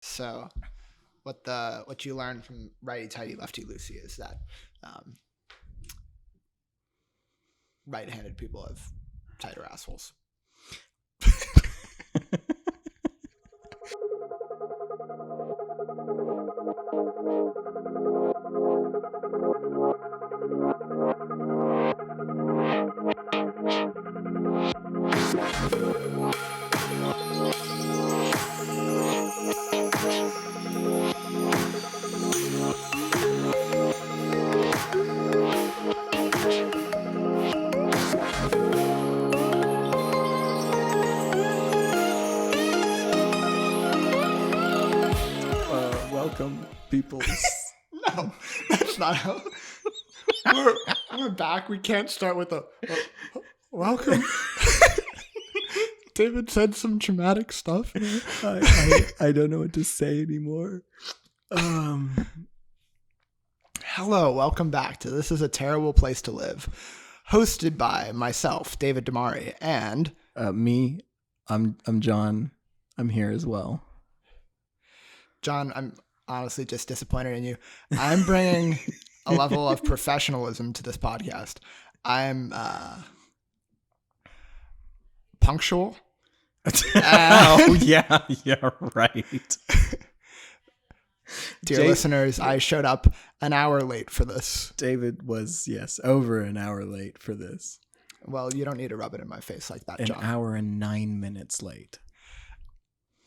So, what you learn from righty tighty lefty loosey is that right-handed people have tighter assholes. Welcome, peoples. No, that's not how. We're back. We can't start with a welcome. David said some traumatic stuff. I don't know what to say anymore. Hello, welcome back to This Is a Terrible Place to Live, hosted by myself, David Damari, and me. I'm John. I'm here as well. John. I'm honestly just disappointed in you. I'm bringing a level of professionalism to this podcast. I'm punctual. Oh yeah, right. Dear listeners, I showed up an hour late for this. David was, over an hour late for this. Well, you don't need to rub it in my face like that, John. An hour and 9 minutes late.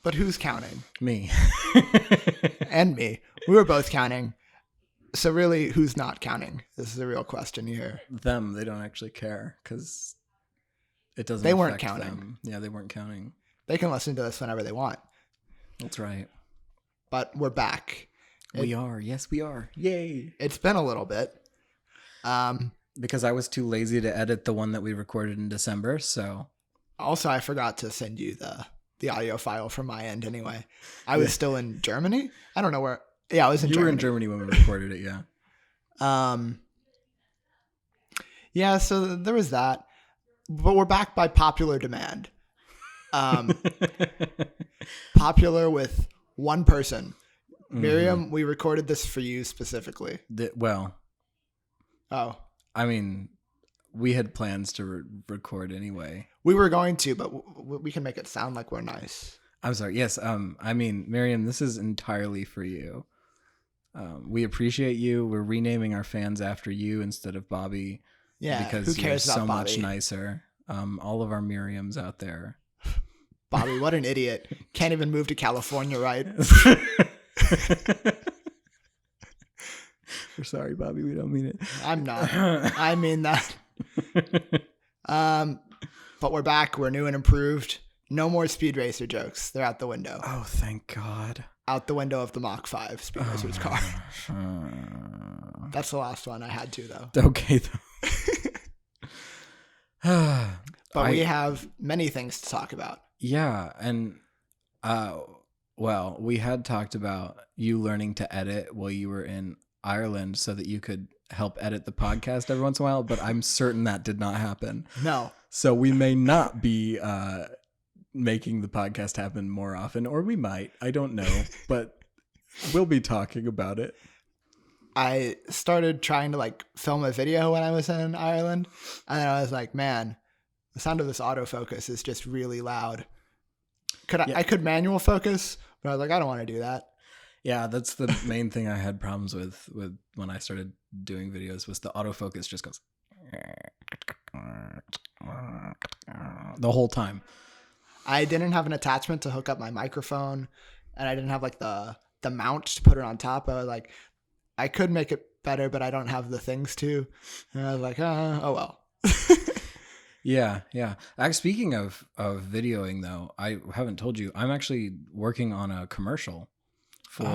But who's counting? Me. And me. We were both counting. So really, who's not counting? This is a real question here. Them, they don't actually care because it doesn't They weren't affect counting. them. Yeah, they weren't counting. They can listen to this whenever they want. That's right. But we're back. We are. Yes, we are. Yay. It's been a little bit. Because I was too lazy to edit the one that we recorded in December, so. Also, I forgot to send you the audio file from my end anyway. I was still in Germany? I don't know where. Yeah, I was in Germany. You were in Germany when we recorded it, yeah. Yeah, so there was that. But we're back by popular demand. Popular with one person. Miriam, we recorded this for you specifically. Oh. I mean, we had plans to record anyway. We were going to, but we can make it sound like we're nice. I'm sorry. Yes. I mean, Miriam, this is entirely for you. We appreciate you. We're renaming our fans after you instead of Bobby. Yeah. Because who cares you're about so Bobby? much nicer. All of our Miriams out there. Bobby, what an idiot. Can't even move to California, right? We're sorry, Bobby. We don't mean it. I'm not. I mean that. But we're back. We're new and improved. No more Speed Racer jokes. They're out the window. Oh, thank God. Out the window of the Mach 5 Speed Racer's car. That's the last one. I had to, though. Okay, though. But we have many things to talk about. Yeah, and we had talked about you learning to edit while you were in Ireland so that you could help edit the podcast every once in a while, but I'm certain that did not happen. No. So we may not be making the podcast happen more often, or we might. I don't know, but we'll be talking about it. I started trying to film a video when I was in Ireland, and then I was like, man, the sound of this autofocus is just really loud. I could manual focus, but I was like, I don't want to do that. Yeah, that's the main thing I had problems with when I started doing videos was the autofocus just goes the whole time. I didn't have an attachment to hook up my microphone, and I didn't have the mount to put it on top. I was like, I could make it better, but I don't have the things to. And I was like, oh well. Yeah. Speaking of videoing, though, I haven't told you, I'm actually working on a commercial for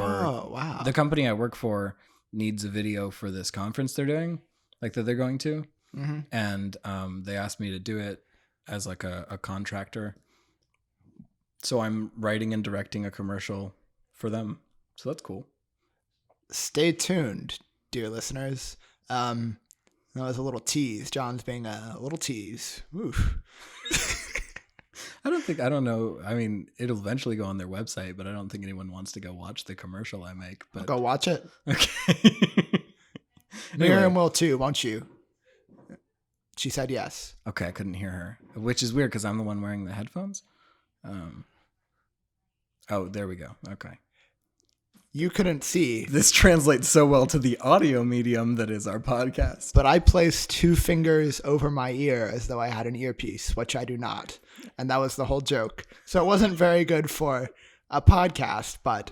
the company I work for needs a video for this conference they're doing, that they're going to. Mm-hmm. And they asked me to do it as a contractor. So I'm writing and directing a commercial for them. So that's cool. Stay tuned, dear listeners. That was a little tease. John's being a little tease. Oof. I don't know. I mean, it'll eventually go on their website, but I don't think anyone wants to go watch the commercial I make. But go watch it. Okay. Miriam will too, won't you? She said yes. Okay, I couldn't hear her, which is weird because I'm the one wearing the headphones. Oh, there we go. Okay. You couldn't see. This translates so well to the audio medium that is our podcast. But I placed 2 fingers over my ear as though I had an earpiece, which I do not. And that was the whole joke. So it wasn't very good for a podcast, but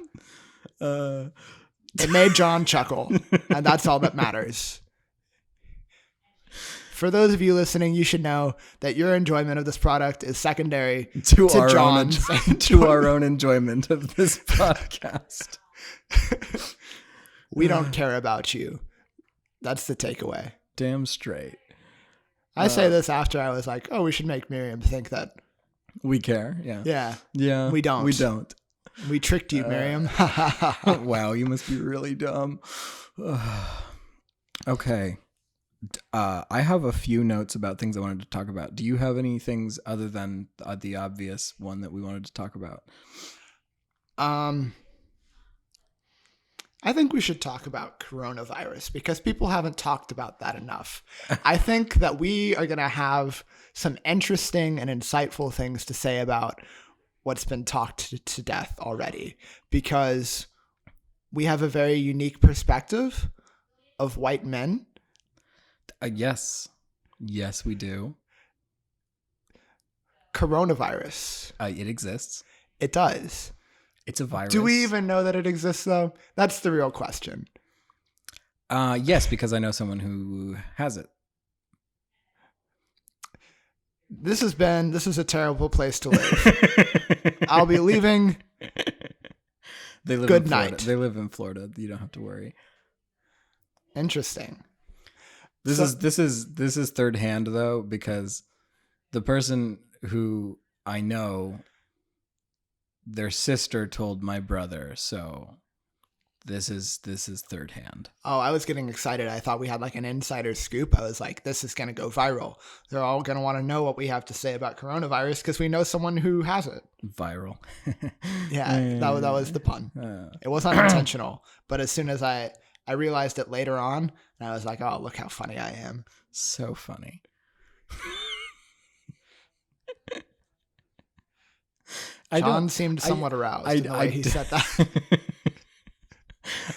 it made John chuckle. And that's all that matters. For those of you listening, you should know that your enjoyment of this product is secondary to John's. To our own enjoyment of this podcast. We don't care about you. That's the takeaway. Damn straight. I say this after I was like, oh, we should make Miriam think that we care. Yeah. We don't. We tricked you, Miriam. Wow, you must be really dumb. Okay. I have a few notes about things I wanted to talk about. Do you have any things other than the obvious one that we wanted to talk about? I think we should talk about coronavirus because people haven't talked about that enough. I think that we are going to have some interesting and insightful things to say about what's been talked to death already because we have a very unique perspective of white men. Yes, we do. Coronavirus. It exists. It does. It's a virus. Do we even know that it exists, though? That's the real question. Yes, because I know someone who has it. This is a terrible place to live. I'll be leaving. They live Good in Florida. night. They live in Florida. You don't have to worry. Interesting. This is third hand though, because the person who I know, their sister told my brother, so this is third hand. Oh, I was getting excited. I thought we had like an insider scoop. I was like, this is going to go viral. They're all going to want to know what we have to say about coronavirus because we know someone who has it. Viral. Yeah, that was the pun. It wasn't intentional, but as soon as I realized it later on, and I was like, oh, look how funny I am. So funny. John seemed somewhat aroused in the way he said that.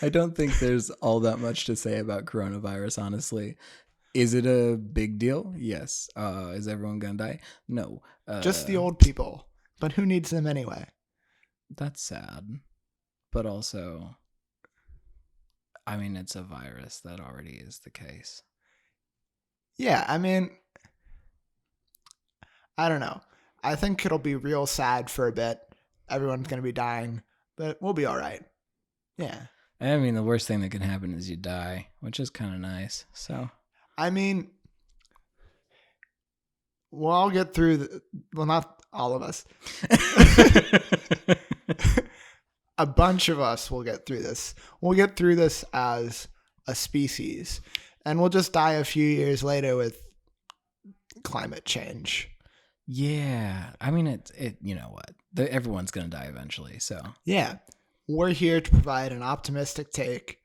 I don't think there's all that much to say about coronavirus, honestly. Is it a big deal? Yes. Is everyone gonna die? No. Just the old people. But who needs them anyway? That's sad. But also, I mean, it's a virus. That already is the case. Yeah, I mean, I don't know. I think it'll be real sad for a bit. Everyone's going to be dying, but we'll be all right. Yeah. I mean, the worst thing that can happen is you die, which is kind of nice. So, I mean, we'll all get through well, not all of us. A bunch of us will get through this. We'll get through this as a species, and we'll just die a few years later with climate change. Yeah. I mean, it you know what? Everyone's going to die eventually, so. Yeah. We're here to provide an optimistic take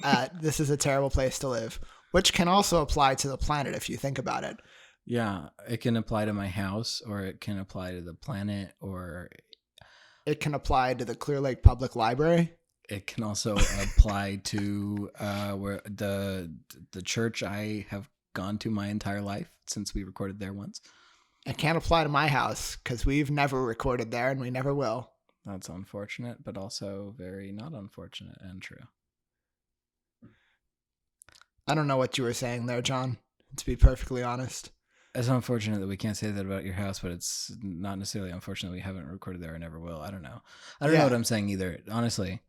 at this is a terrible place to live, which can also apply to the planet if you think about it. Yeah, it can apply to my house, or it can apply to the planet, or it can apply to the Clear Lake Public Library. It can also apply to where the church I have gone to my entire life since we recorded there once. It can't apply to my house because we've never recorded there and we never will. That's unfortunate, but also very not unfortunate and true. I don't know what you were saying there, John, to be perfectly honest. It's unfortunate that we can't say that about your house, but it's not necessarily unfortunate we haven't recorded there and never will. I don't know. I don't know what I'm saying either, honestly.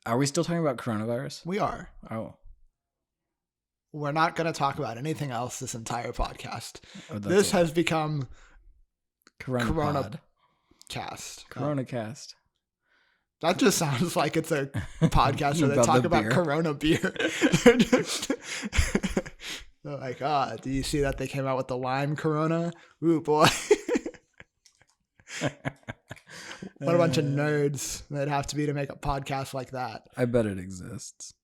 Are we still talking about coronavirus? We are. Oh. We're not going to talk about anything else this entire podcast. This has become Corona Cast. Corona Cast. That just sounds like it's a podcast where they talk about Corona beer. They're like, do you see that they came out with the lime Corona? Ooh, boy. What a bunch of nerds they'd have to be to make a podcast like that. I bet it exists.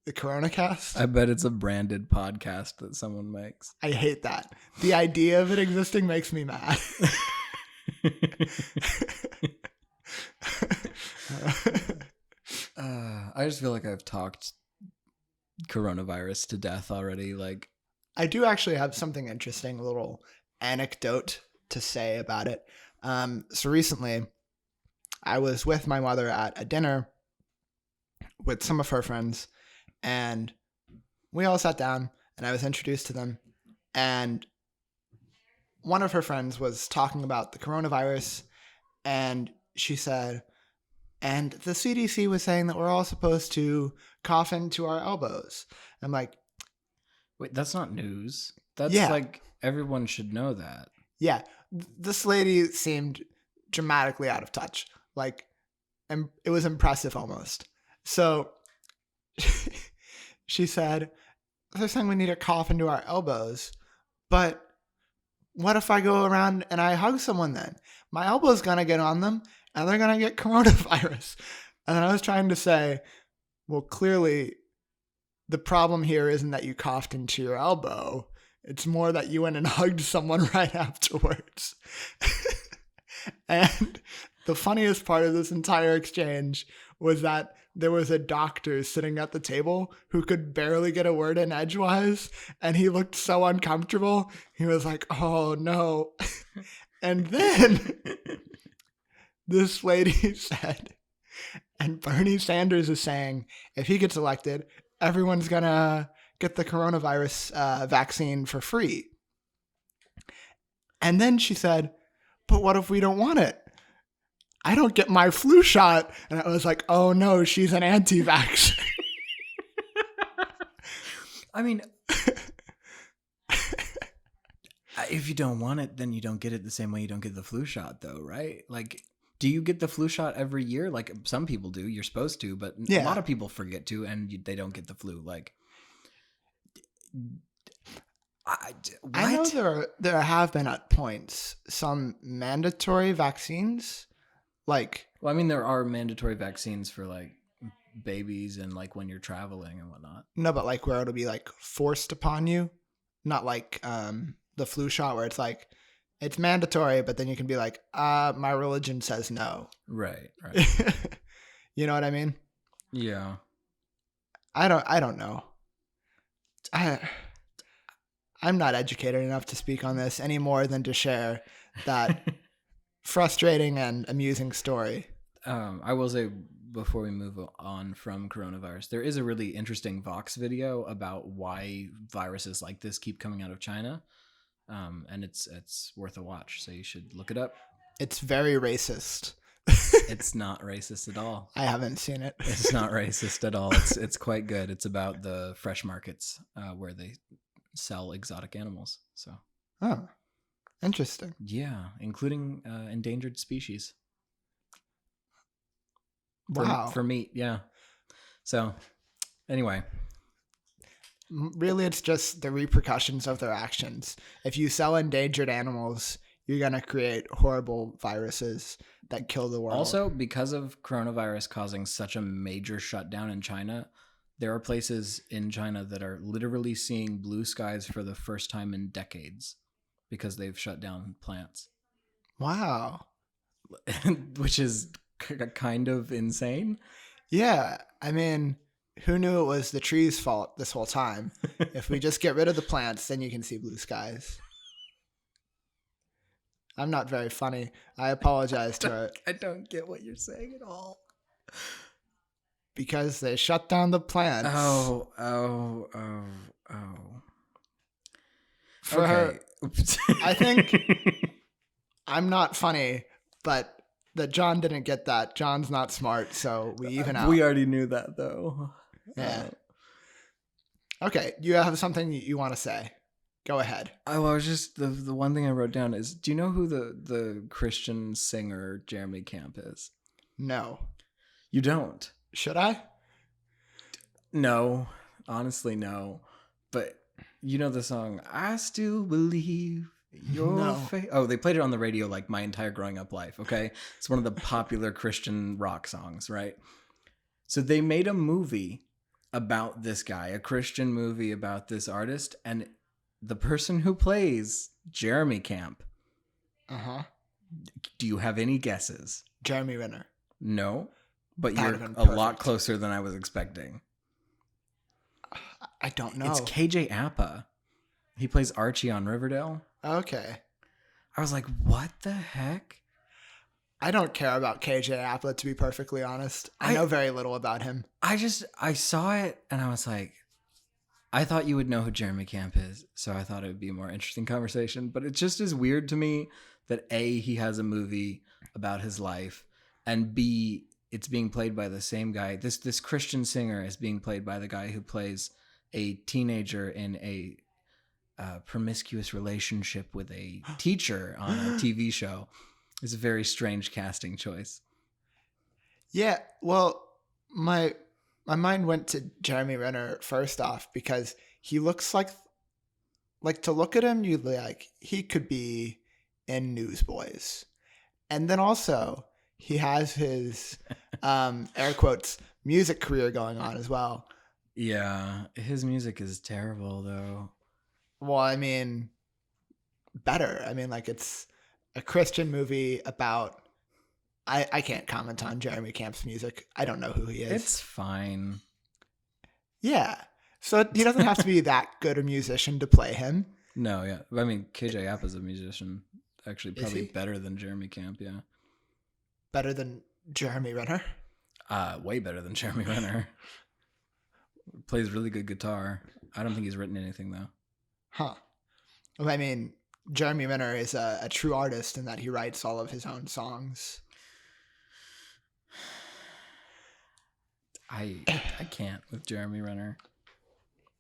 The Corona Cast? I bet it's a branded podcast that someone makes. I hate that. The idea of it existing makes me mad. I just feel like I've talked coronavirus to death already. Like, I do actually have something interesting, a little anecdote to say about it. So recently, I was with my mother at a dinner with some of her friends, and we all sat down, and I was introduced to them, and one of her friends was talking about the coronavirus, and she said, and the CDC was saying that we're all supposed to cough into our elbows. I'm like, wait, that's not news. That's like, everyone should know that. Yeah. This lady seemed dramatically out of touch. Like, and it was impressive almost. So she said, they're saying we need to cough into our elbows, but what if I go around and I hug someone then? My elbow's going to get on them and they're going to get coronavirus. And then I was trying to say, well, clearly the problem here isn't that you coughed into your elbow. It's more that you went and hugged someone right afterwards. And the funniest part of this entire exchange was that there was a doctor sitting at the table who could barely get a word in edgewise, and he looked so uncomfortable. He was like, oh no. And then this lady said, and Bernie Sanders is saying, if he gets elected, everyone's gonna get the coronavirus vaccine for free. And then she said, but what if we don't want it? I don't get my flu shot. And I was like, oh no, she's an anti-vax. I mean, if you don't want it, then you don't get it the same way you don't get the flu shot though, right? Like, do you get the flu shot every year? Like, some people do, you're supposed to, but a lot of people forget to, and they don't get the flu. Like, I know there have been at points some mandatory vaccines. Like, well, I mean, there are mandatory vaccines for like babies and like when you're traveling and whatnot. No, but like where it'll be like forced upon you, not like the flu shot where it's like it's mandatory, but then you can be like, my religion says no. Right. You know what I mean? Yeah. I don't know. I'm not educated enough to speak on this any more than to share that frustrating and amusing story. I will say before we move on from coronavirus, there is a really interesting Vox video about why viruses like this keep coming out of China. And it's worth a watch. So you should look it up. It's very racist. It's not racist at all. I haven't seen it. It's not racist at all. It's quite good. It's about the fresh markets where they sell exotic animals. So, oh, interesting. Yeah, including endangered species. Wow. For meat, yeah. So, anyway. Really, it's just the repercussions of their actions. If you sell endangered animals, you're going to create horrible viruses that kill the world. Also, because of coronavirus causing such a major shutdown in China, there are places in China that are literally seeing blue skies for the first time in decades because they've shut down plants. Wow. Which is kind of insane. Yeah. I mean, who knew it was the trees' fault this whole time? If we just get rid of the plants, then you can see blue skies. I'm not very funny. I apologize to her. I don't get what you're saying at all. Because they shut down the plants. Oh. For her, I think I'm not funny, but that John didn't get that. John's not smart, so we even out. We already knew that, though. Yeah. Okay, you have something you want to say. Go ahead. I was just the one thing I wrote down is, do you know who the Christian singer Jeremy Camp is? No. You don't? Should I? No. Honestly, no. But You know the song, I Still Believe Your Faith? Oh, they played it on the radio like my entire growing up life, okay? It's one of the popular Christian rock songs, right? So they made a movie about this guy, a Christian movie about this artist, and the person who plays Jeremy Camp. Uh-huh. Do you have any guesses? Jeremy Renner. No, but you're a lot closer than I was expecting. I don't know. It's KJ Apa. He plays Archie on Riverdale. Okay. I was like, what the heck? I don't care about KJ Apa, to be perfectly honest. I know very little about him. I saw it and I was like, I thought you would know who Jeremy Camp is, so I thought it would be a more interesting conversation. But it just is weird to me that A, he has a movie about his life, and B, it's being played by the same guy. This Christian singer is being played by the guy who plays a teenager in a promiscuous relationship with a teacher on a TV show. It's a very strange casting choice. Yeah, well, my mind went to Jeremy Renner first off because he looks like to look at him, you like he could be in Newsboys, and then also he has his air quotes music career going on as well. Yeah, his music is terrible though. Well, I mean, better. I mean, like it's a Christian movie about. I can't comment on Jeremy Camp's music. I don't know who he is. It's fine. Yeah. So he doesn't have to be that good a musician to play him. No, yeah. I mean, KJ Apa is a musician. Actually, probably better than Jeremy Camp, yeah. Better than Jeremy Renner? Way better than Jeremy Renner. Plays really good guitar. I don't think he's written anything, though. Huh. Well, I mean, Jeremy Renner is a true artist in that he writes all of his own songs. I can't with Jeremy Renner.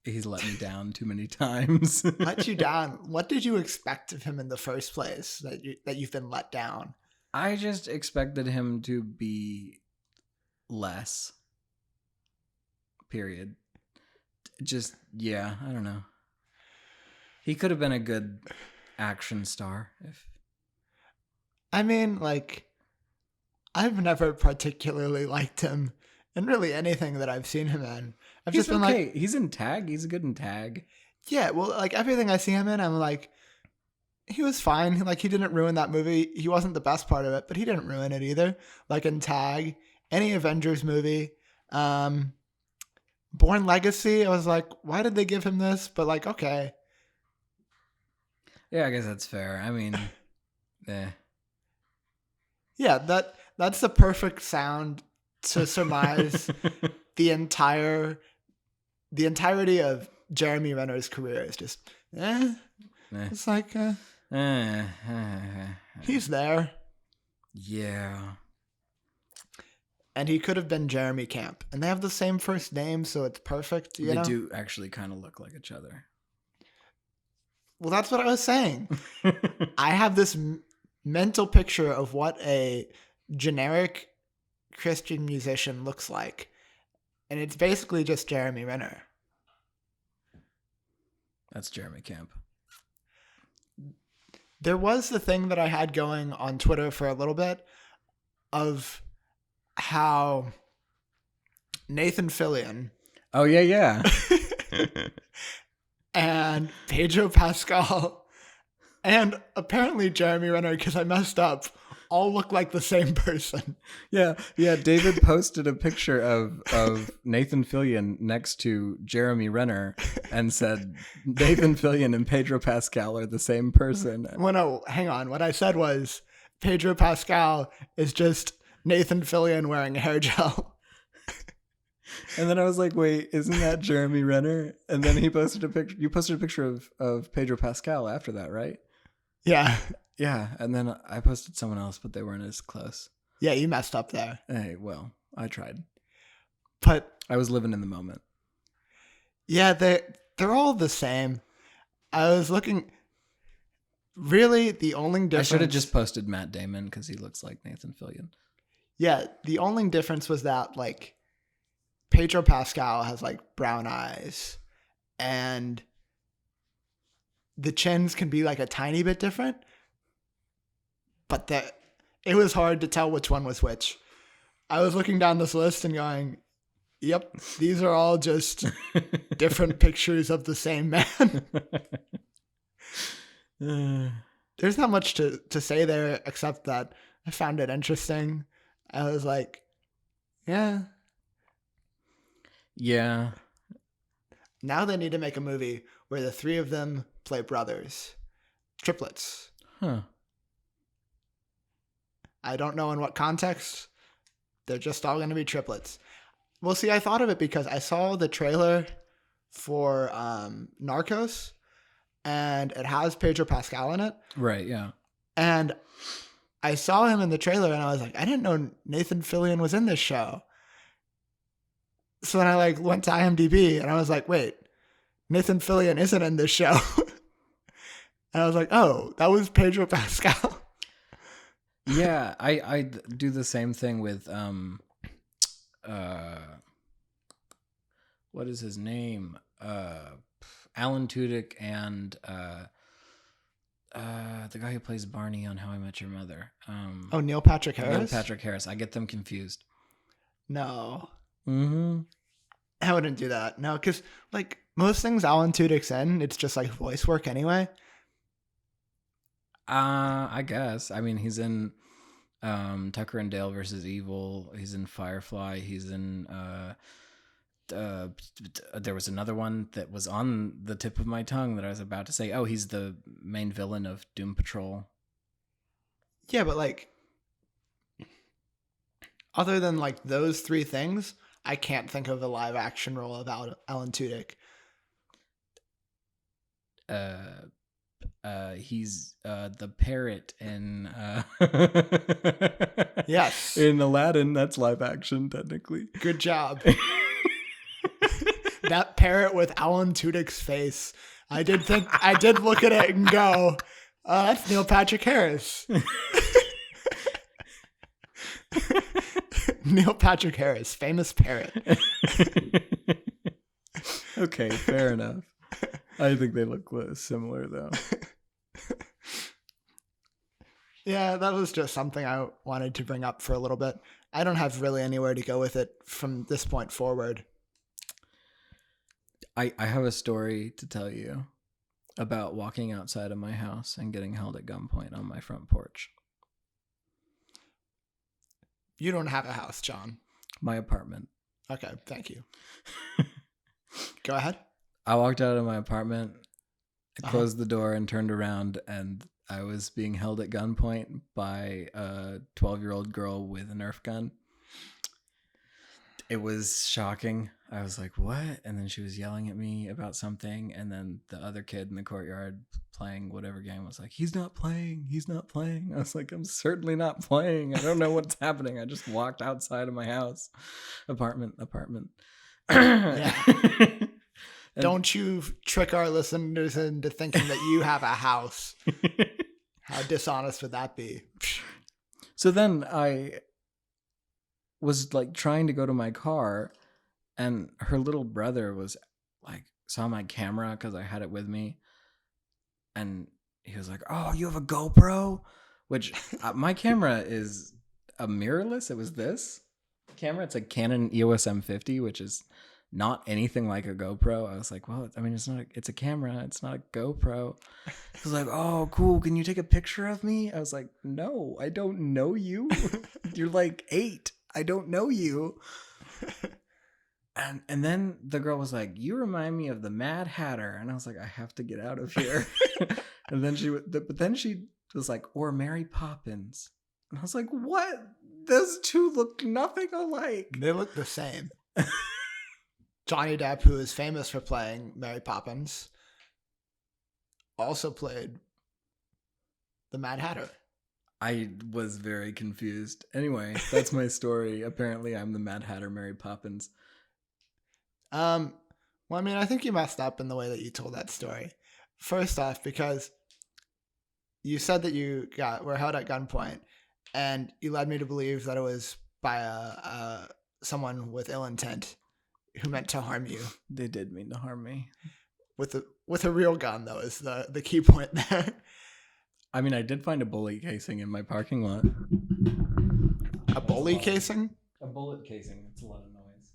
He's let me down too many times. Let you down? What did you expect of him in the first place that you've been let down? I just expected him to be less. Period. Just, yeah, I don't know. He could have been a good action star. I mean, like, I've never particularly liked him in really anything that I've seen him in. He's been okay. He's in Tag. He's good in Tag. Yeah, well, like everything I see him in, I'm like, he was fine. Like he didn't ruin that movie. He wasn't the best part of it, but he didn't ruin it either. Like in Tag, any Avengers movie, Born Legacy, I was like, why did they give him this? But like, okay. Yeah, I guess that's fair. I mean, Yeah, that's the perfect sound to surmise the entirety of Jeremy Renner's career is just It's like he's there. Yeah. And he could have been Jeremy Camp. And they have the same first name, so it's perfect. You know? They do actually kind of look like each other. Well, that's what I was saying. I have this mental picture of what a generic Christian musician looks like. And it's basically just Jeremy Renner. That's Jeremy Camp. There was the thing that I had going on Twitter for a little bit of how Nathan Fillion. Oh, yeah. And Pedro Pascal and apparently Jeremy Renner, because I messed up, all look like the same person. Yeah. David posted a picture of Nathan Fillion next to Jeremy Renner and said Nathan Fillion and Pedro Pascal are the same person. Well, no, hang on. What I said was Pedro Pascal is just Nathan Fillion wearing hair gel. And then I was like, wait, isn't that Jeremy Renner? And then he posted a picture. You posted a picture of Pedro Pascal after that, right? Yeah. Yeah. And then I posted someone else, but they weren't as close. Yeah, you messed up there. Hey, well, I tried. But I was living in the moment. Yeah, they're all the same. I was looking. Really, the only difference. I should have just posted Matt Damon because he looks like Nathan Fillion. Yeah, the only difference was that, like, Pedro Pascal has, like, brown eyes. And the chins can be like a tiny bit different, but it was hard to tell which one was which. I was looking down this list and going, yep, these are all just different pictures of the same man. There's not much to say there except that I found it interesting. I was like, yeah. Yeah. Now they need to make a movie where the three of them play brothers. Triplets. Huh. I don't know in what context. They're just all going to be triplets. Well, see, I thought of it because I saw the trailer for Narcos, and it has Pedro Pascal in it. Right, yeah. And I saw him in the trailer, and I was like, I didn't know Nathan Fillion was in this show. So then I like went to IMDb, and I was like, wait, Nathan Fillion isn't in this show. And I was like, oh, that was Pedro Pascal. Yeah, I do the same thing with what is his name? Alan Tudyk and the guy who plays Barney on How I Met Your Mother. Neil Patrick Harris? Neil Patrick Harris. I get them confused. No. Mm-hmm. I wouldn't do that. No, because like most things Alan Tudyk's in, it's just like voice work anyway. I guess. I mean, he's in Tucker and Dale versus Evil. He's in Firefly. He's in there was another one that was on the tip of my tongue that I was about to say. Oh, he's the main villain of Doom Patrol. Yeah, but like other than like those three things, I can't think of a live action role of Alan Tudyk. He's the parrot in yes, in Aladdin. That's live action technically. Good job. That parrot with Alan Tudyk's face. I did look at it and go, that's Neil Patrick Harris. Neil Patrick Harris, famous parrot. Okay, fair enough. I think they look similar, though. Yeah, that was just something I wanted to bring up for a little bit. I don't have really anywhere to go with it from this point forward. I have a story to tell you about walking outside of my house and getting held at gunpoint on my front porch. You don't have a house, John. My apartment. Okay, thank you. Go ahead. I walked out of my apartment, I closed the door and turned around, and I was being held at gunpoint by a 12-year-old girl with a Nerf gun. It was shocking. I was like, what? And then she was yelling at me about something, and then the other kid in the courtyard playing whatever game was like, he's not playing. I was like, I'm certainly not playing. I don't know what's happening. I just walked outside of my house. Apartment. Yeah. Don't you trick our listeners into thinking that you have a house. How dishonest would that be? So then I was like trying to go to my car, and her little brother was like, saw my camera because I had it with me. And he was like, oh, you have a GoPro? Which my camera is a mirrorless. It was this camera. It's a Canon EOS M50, which is not anything like a GoPro. I was like, well, I mean, it's a camera. It's not a GoPro. He was like, oh, cool. Can you take a picture of me? I was like, no, I don't know you. You're like 8. I don't know you. And then the girl was like, you remind me of the Mad Hatter. And I was like, I have to get out of here. And then she was like, or Mary Poppins. And I was like, what? Those two look nothing alike. They look the same. Johnny Depp, who is famous for playing Mary Poppins, also played the Mad Hatter. I was very confused. Anyway, that's my story. Apparently, I'm the Mad Hatter, Mary Poppins. Well, I mean, I think you messed up in the way that you told that story. First off, because you said that you were held at gunpoint, and you led me to believe that it was by someone with ill intent who meant to harm you. They did mean to harm me. with a real gun though is the key point there. I mean, I did find a bullet casing in my parking lot. A bullet casing? A bullet casing. It's a lot of noise.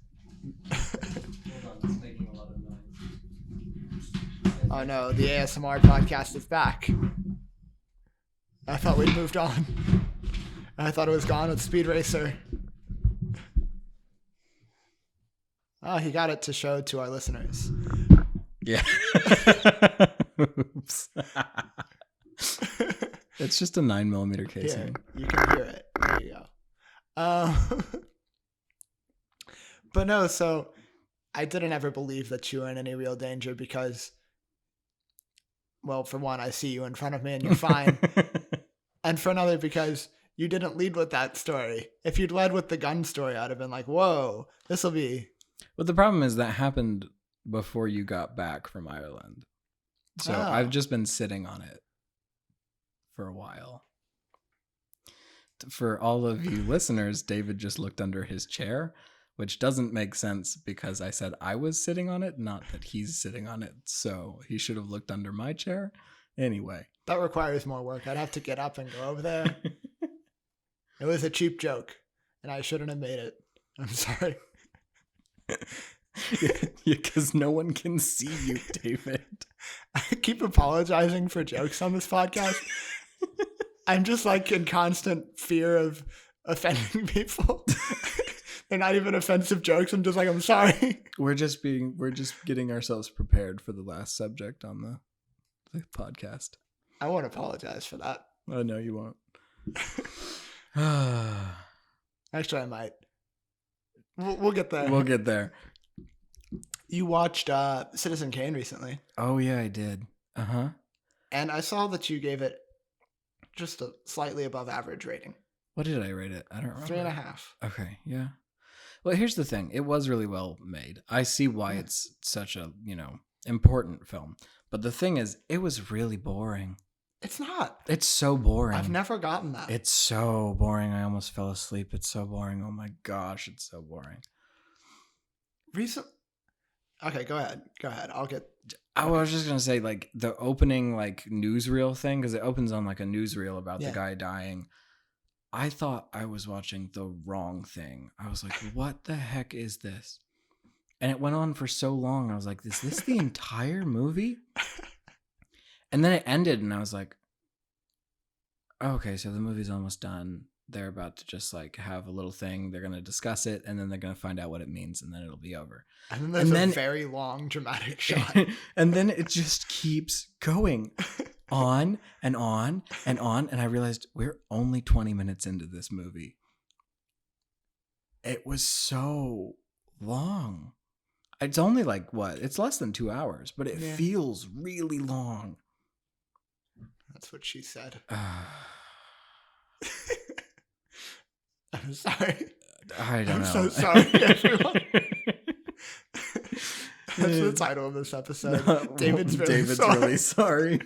Hold on, it's making a lot of noise. Oh no, the ASMR podcast is back. I thought we'd moved on. I thought it was gone with Speed Racer. Oh, he got it to show to our listeners. Yeah. Oops. It's just a 9mm casing. Yeah, you can hear it. There you go. But no, so I didn't ever believe that you were in any real danger because, well, for one, I see you in front of me and you're fine. And for another, because you didn't lead with that story. If you'd led with the gun story, I'd have been like, whoa, this will be... But the problem is that happened before you got back from Ireland. So I've just been sitting on it for a while. For all of you listeners, David just looked under his chair, which doesn't make sense because I said I was sitting on it, not that he's sitting on it. So he should have looked under my chair. Anyway. That requires more work. I'd have to get up and go over there. It was a cheap joke, and I shouldn't have made it. I'm sorry. Because no one can see you, David. I keep apologizing for jokes on this podcast. I'm just like in constant fear of offending people. They're not even offensive jokes. I'm just like, I'm sorry. We're just getting ourselves prepared for the last subject on the podcast. I won't apologize for that. Oh, no, you won't. Actually, I might. We'll get there. We'll get there. You watched Citizen Kane recently. Oh, yeah, I did. Uh-huh. And I saw that you gave it just a slightly above average rating. What did I rate it? I don't remember. 3.5. Okay, yeah. Well, here's the thing. It was really well made. I see why it's such a, important film. But the thing is, it was really boring. It's not. It's so boring. I've never gotten that. It's so boring. I almost fell asleep. It's so boring. Oh my gosh, it's so boring. Okay, go ahead. I was just going to say, like, the opening, like, newsreel thing, because it opens on, like, a newsreel about the guy dying. I thought I was watching the wrong thing. I was like, what the heck is this? And it went on for so long. I was like, is this the entire movie? And then it ended, and I was like, okay, so the movie's almost done. They're about to just, like, have a little thing. They're going to discuss it, and then they're going to find out what it means, and then it'll be over. And then there's a very long, dramatic shot. And then it just keeps going on and on and on. And I realized we're only 20 minutes into this movie. It was so long. It's only like, it's less than 2 hours, but it feels really long. That's what she said. I'm sorry. I don't know. I'm so sorry, everyone. That's the title of this episode. No, David's really sorry.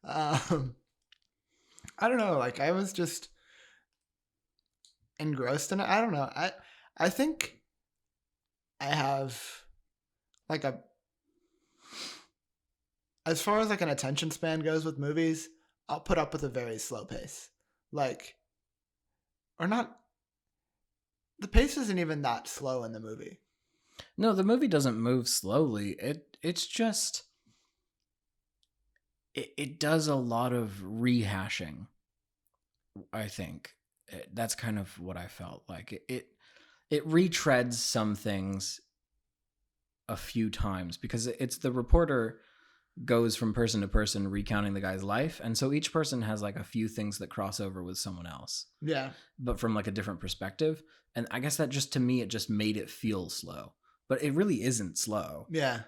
I don't know. Like, I was just engrossed in it. I don't know. I think I have like as far as like an attention span goes with movies, I'll put up with a very slow pace. Like, or not. The pace isn't even that slow in the movie. No, the movie doesn't move slowly. It's just it does a lot of rehashing. I think that's kind of what I felt like. It retreads some things a few times because it's the reporter goes from person to person recounting the guy's life, and so each person has like a few things that cross over with someone else. Yeah. But from like a different perspective. And I guess that just, to me, it just made it feel slow. But it really isn't slow. Yeah.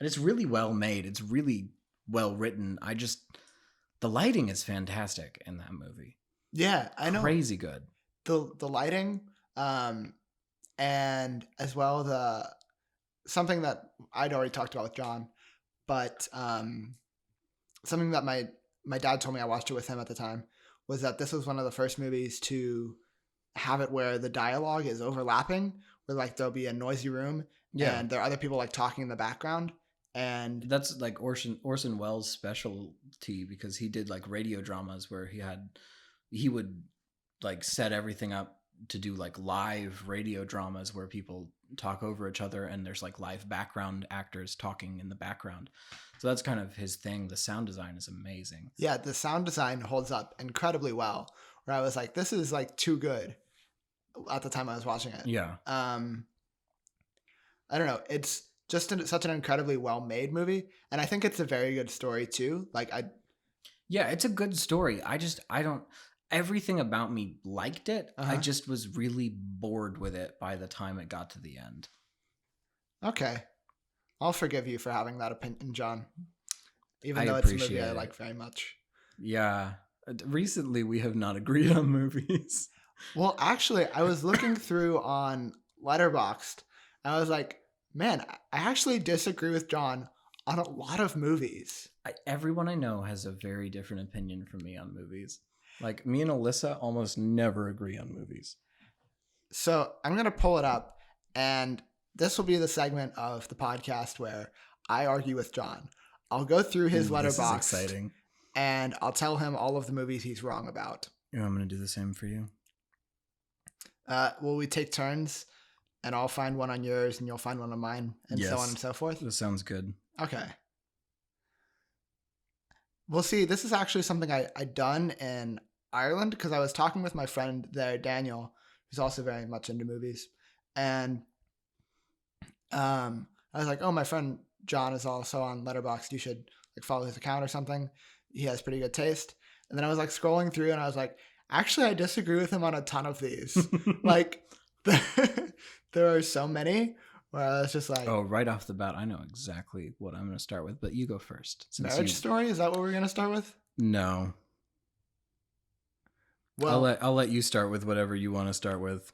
And it's really well made. It's really well written. The lighting is fantastic in that movie. Yeah, I know. Crazy good. The lighting, and as well something that I'd already talked about with John, but something that my dad told me, I watched it with him at the time, was that this was one of the first movies to have it where the dialogue is overlapping, where like there'll be a noisy room and there are other people like talking in the background. And that's like Orson Welles' specialty, because he did like radio dramas where he would like set everything up to do like live radio dramas where people talk over each other and there's like live background actors talking in the background. So that's kind of his thing. The sound design is amazing. Yeah, the sound design holds up incredibly well. Where I was like, this is like too good at the time I was watching it. Yeah. I don't know. It's just such an incredibly well-made movie, and I think it's a very good story too. Yeah, it's a good story. I don't. Everything about me liked it. I just was really bored with it by the time it got to the end. Okay, I'll forgive you for having that opinion, John. Even though it's a movie I like very much. Yeah, recently we have not agreed on movies. Well, actually, I was looking through on Letterboxd, and I was like, man, I actually disagree with John on a lot of movies. Everyone I know has a very different opinion from me on movies. Like, me and Alyssa almost never agree on movies. So I'm going to pull it up, and this will be the segment of the podcast where I argue with John. I'll go through his Letterboxd. This is exciting. And I'll tell him all of the movies he's wrong about. Yeah, I'm going to do the same for you. Will we take turns? And I'll find one on yours and you'll find one on mine, and so on and so forth? That sounds good. Okay. Well, see, this is actually something I done in Ireland because I was talking with my friend there, Daniel, who's also very much into movies. And I was like, oh, my friend John is also on Letterboxd. You should like follow his account or something. He has pretty good taste. And then I was like scrolling through and I was like, actually, I disagree with him on a ton of these. Like, there are so many where I was just like... Oh, right off the bat, I know exactly what I'm going to start with, but you go first. Marriage Story? Is that what we're going to start with? No. Well, I'll let you start with whatever you want to start with,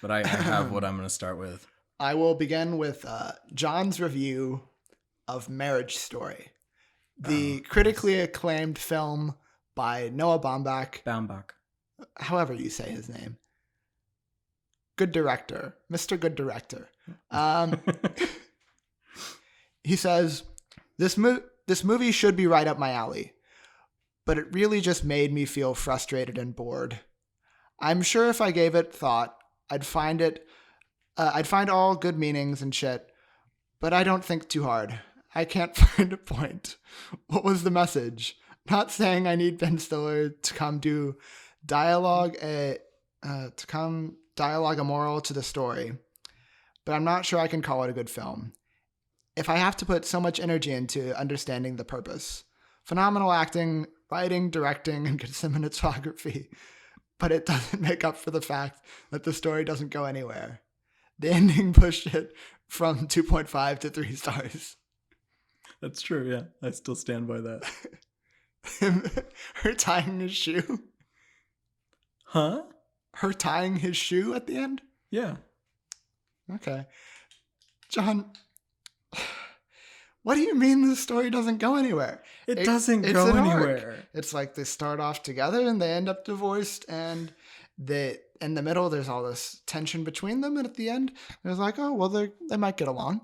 but I have what I'm going to start with. I will begin with John's review of Marriage Story, the critically acclaimed film by Noah Baumbach. However you say his name. Good director. Mr. Good Director. He says, this movie should be right up my alley, but it really just made me feel frustrated and bored. I'm sure if I gave it thought, I'd find all good meanings and shit, but I don't think too hard. I can't find a point. What was the message? Not saying I need Ben Stiller to come do dialogue a moral to the story, but I'm not sure I can call it a good film. If I have to put so much energy into understanding the purpose. Phenomenal acting, writing, directing, and good cinematography, but it doesn't make up for the fact that the story doesn't go anywhere. The ending pushed it from 2.5 to 3 stars. That's true, yeah. I still stand by that. Her tying his shoe. Huh? Her tying his shoe at the end? Yeah. Okay. John, what do you mean the story doesn't go anywhere? It doesn't go anywhere. Arc. It's like they start off together and they end up divorced, and in the middle there's all this tension between them, and at the end there's like, oh, well, they might get along.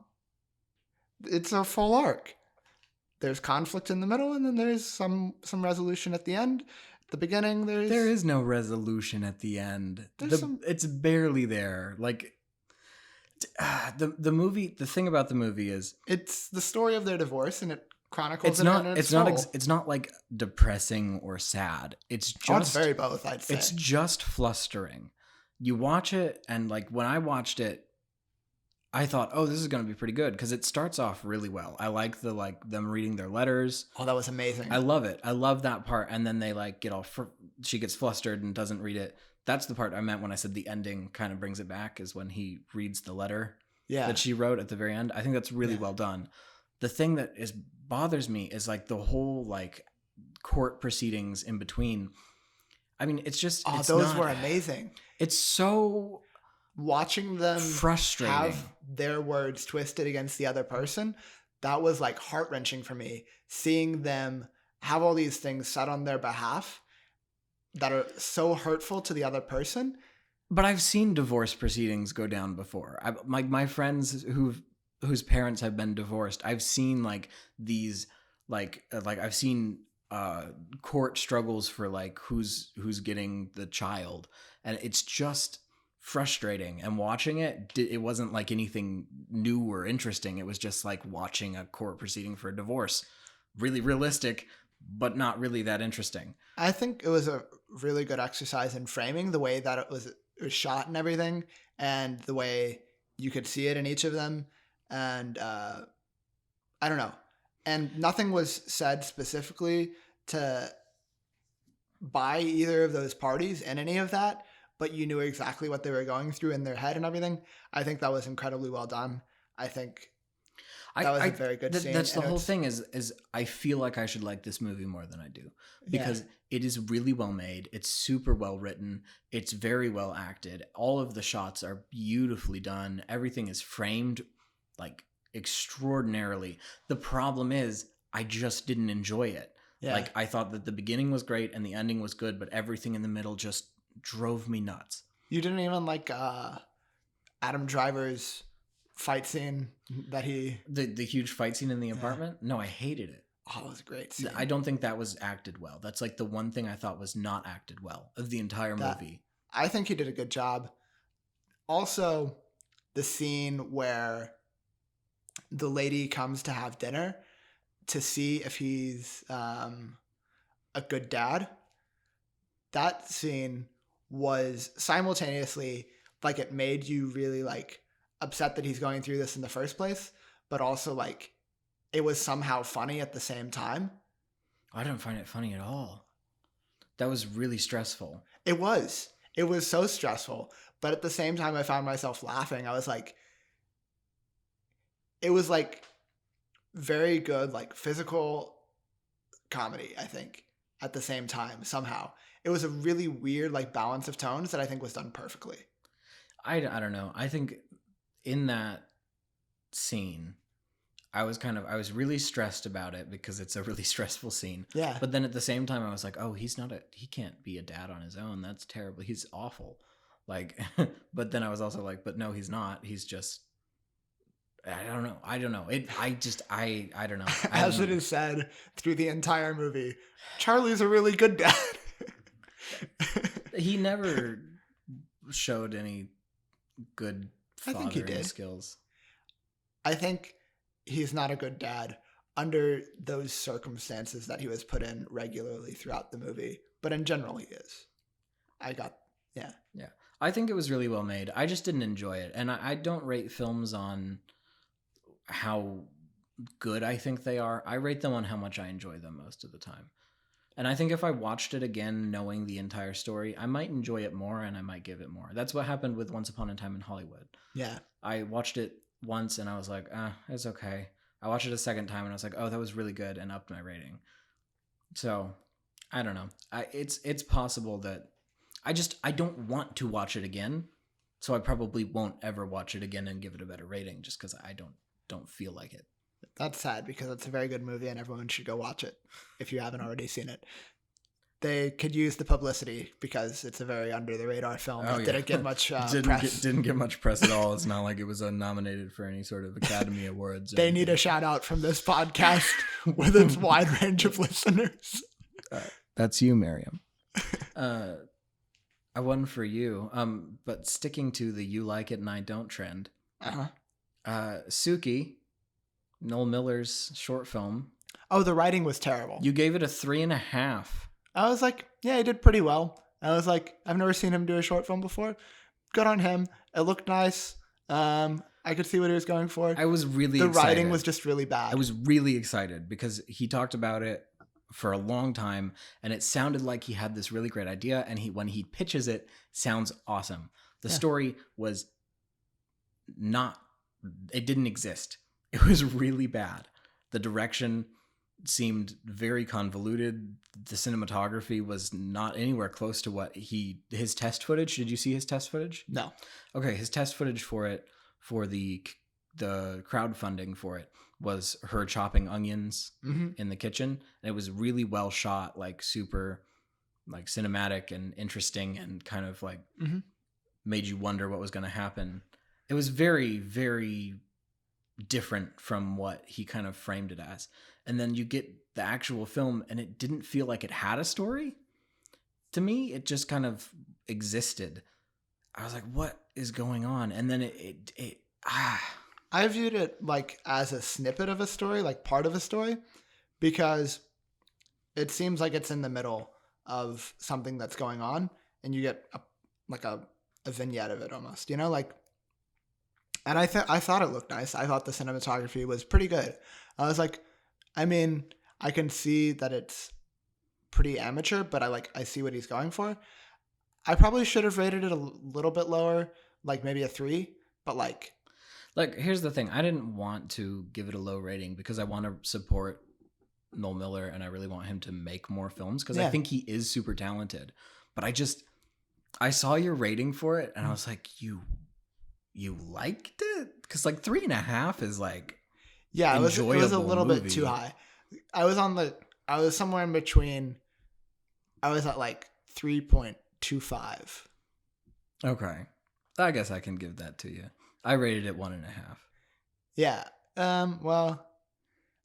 It's a full arc. There's conflict in the middle, and then there's some resolution at the end. At the beginning, there is no resolution at the end. It's barely there. Like the movie. The thing about the movie is it's the story of their divorce, and it chronicles. It's not like depressing or sad. It's very both. I'd say it's just flustering. You watch it, and like when I watched it, I thought, oh, this is going to be pretty good because it starts off really well. I like them reading their letters. Oh, that was amazing. I love it. I love that part. And then they like get all, she gets flustered and doesn't read it. That's the part I meant when I said the ending kind of brings it back, is when he reads the letter that she wrote at the very end. I think that's really well done. The thing that bothers me is like the whole like court proceedings in between. I mean, it's just, those were amazing. It's so... Watching them frustrating, have their words twisted against the other person, that was like heart-wrenching for me. Seeing them have all these things said on their behalf that are so hurtful to the other person, But I've seen divorce proceedings go down before. My friends whose parents have been divorced, I've seen like these like I've seen court struggles for like who's getting the child, and it's just frustrating. And watching it wasn't like anything new or interesting. It was just like watching a court proceeding for a divorce. Really realistic, but not really that interesting. I think it was a really good exercise in framing the way that it was shot and everything, and the way you could see it in each of them. And I don't know. And nothing was said specifically to buy either of those parties in any of that, but you knew exactly what they were going through in their head and everything. I think that was incredibly well done. I think that was a very good scene. That's the whole thing is I feel like I should like this movie more than I do, because it is really well made. It's super well written. It's very well acted. All of the shots are beautifully done. Everything is framed like extraordinarily. The problem is I just didn't enjoy it. Yeah. Like I thought that the beginning was great and the ending was good, but everything in the middle just drove me nuts. You didn't even like Adam Driver's fight scene that the huge fight scene in the apartment? No, I hated it. Oh, it was a great scene. I don't think that was acted well. That's like the one thing I thought was not acted well of the entire movie. I think he did a good job. Also, the scene where the lady comes to have dinner to see if he's a good dad. That scene was simultaneously like it made you really like upset that he's going through this in the first place, but also like it was somehow funny at the same time. I didn't find it funny at all. That was really stressful. It was so stressful, but at the same time I found myself laughing. I was like, it was like very good, like physical comedy, I think, at the same time, somehow. It was a really weird like balance of tones that I think was done perfectly. I don't know. I think in that scene, I was really stressed about it because it's a really stressful scene. Yeah. But then at the same time, I was like, oh, he can't be a dad on his own. That's terrible. He's awful. Like, but then I was also like, but no, he's not. He's just, I don't know. I don't know. I don't know. As it is said through the entire movie, Charlie's a really good dad. He never showed any good fathering skills. I think he's not a good dad under those circumstances that he was put in regularly throughout the movie, but in general he is. Yeah. I think it was really well made. I just didn't enjoy it, and I don't rate films on how good I think they are. I rate them on how much I enjoy them most of the time. And I think if I watched it again knowing the entire story, I might enjoy it more and I might give it more. That's what happened with Once Upon a Time in Hollywood. Yeah. I watched it once and I was like, it's okay. I watched it a second time and I was like, oh, that was really good, and upped my rating. So, I don't know. It's possible that I don't want to watch it again, so I probably won't ever watch it again and give it a better rating just because I don't feel like it. That's sad because it's a very good movie and everyone should go watch it if you haven't already seen it. They could use the publicity because it's a very under the radar film. It didn't get much press. Didn't get much press at all. It's not like it was nominated for any sort of Academy Awards. They need a shout out from this podcast with its wide range of listeners. That's you, Miriam. I won for you. But sticking to the you like it and I don't trend. Suki, Noel Miller's short film. Oh, the writing was terrible. You gave it a 3.5. I was like, yeah, he did pretty well. I was like, I've never seen him do a short film before. Good on him. It looked nice. I could see what he was going for. I was really excited. The writing was just really bad. I was really excited because he talked about it for a long time and it sounded like he had this really great idea, and when he pitches it, sounds awesome. The story was it didn't exist. It was really bad. The direction seemed very convoluted. The cinematography was not anywhere close to what his test footage. Did you see his test footage? No. Okay, his test footage for the crowdfunding for it was her chopping onions in the kitchen, and it was really well shot, like super like cinematic and interesting and kind of like made you wonder what was going to happen. It was very, very different from what he kind of framed it as. And then you get the actual film and it didn't feel like it had a story. To me, it just kind of existed. I was like, what is going on? And then I viewed it like as a snippet of a story, like part of a story, because it seems like it's in the middle of something that's going on and you get a vignette of it almost, you know, like, and I thought it looked nice. I thought the cinematography was pretty good. I was like, I mean, I can see that it's pretty amateur, but I see what he's going for. I probably should have rated it a little bit lower, like maybe a 3, but like here's the thing. I didn't want to give it a low rating because I want to support Noel Miller and I really want him to make more films because I think he is super talented. But I saw your rating for it and I was like, you liked it? Because like 3.5 is like, yeah, it was a little bit too high. I was somewhere in between. I was at like 3.25. Okay. I guess I can give that to you. I rated it 1.5. Yeah. Well,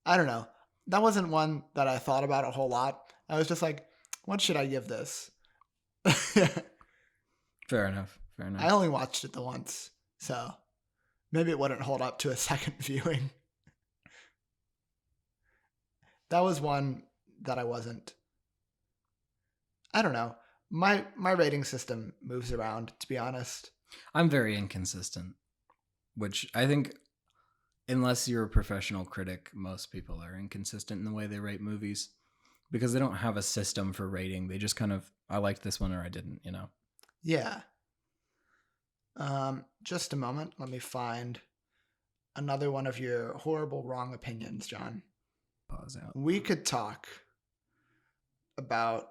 I don't know. That wasn't one that I thought about a whole lot. I was just like, what should I give this? Fair enough. I only watched it the once, so maybe it wouldn't hold up to a second viewing. That was one that I wasn't. I don't know. My rating system moves around, to be honest. I'm very inconsistent, which I think unless you're a professional critic, most people are inconsistent in the way they rate movies because they don't have a system for rating. They just kind of, I liked this one or I didn't, you know? Yeah. Just a moment. Let me find another one of your horrible wrong opinions, John. Pause out. We could talk about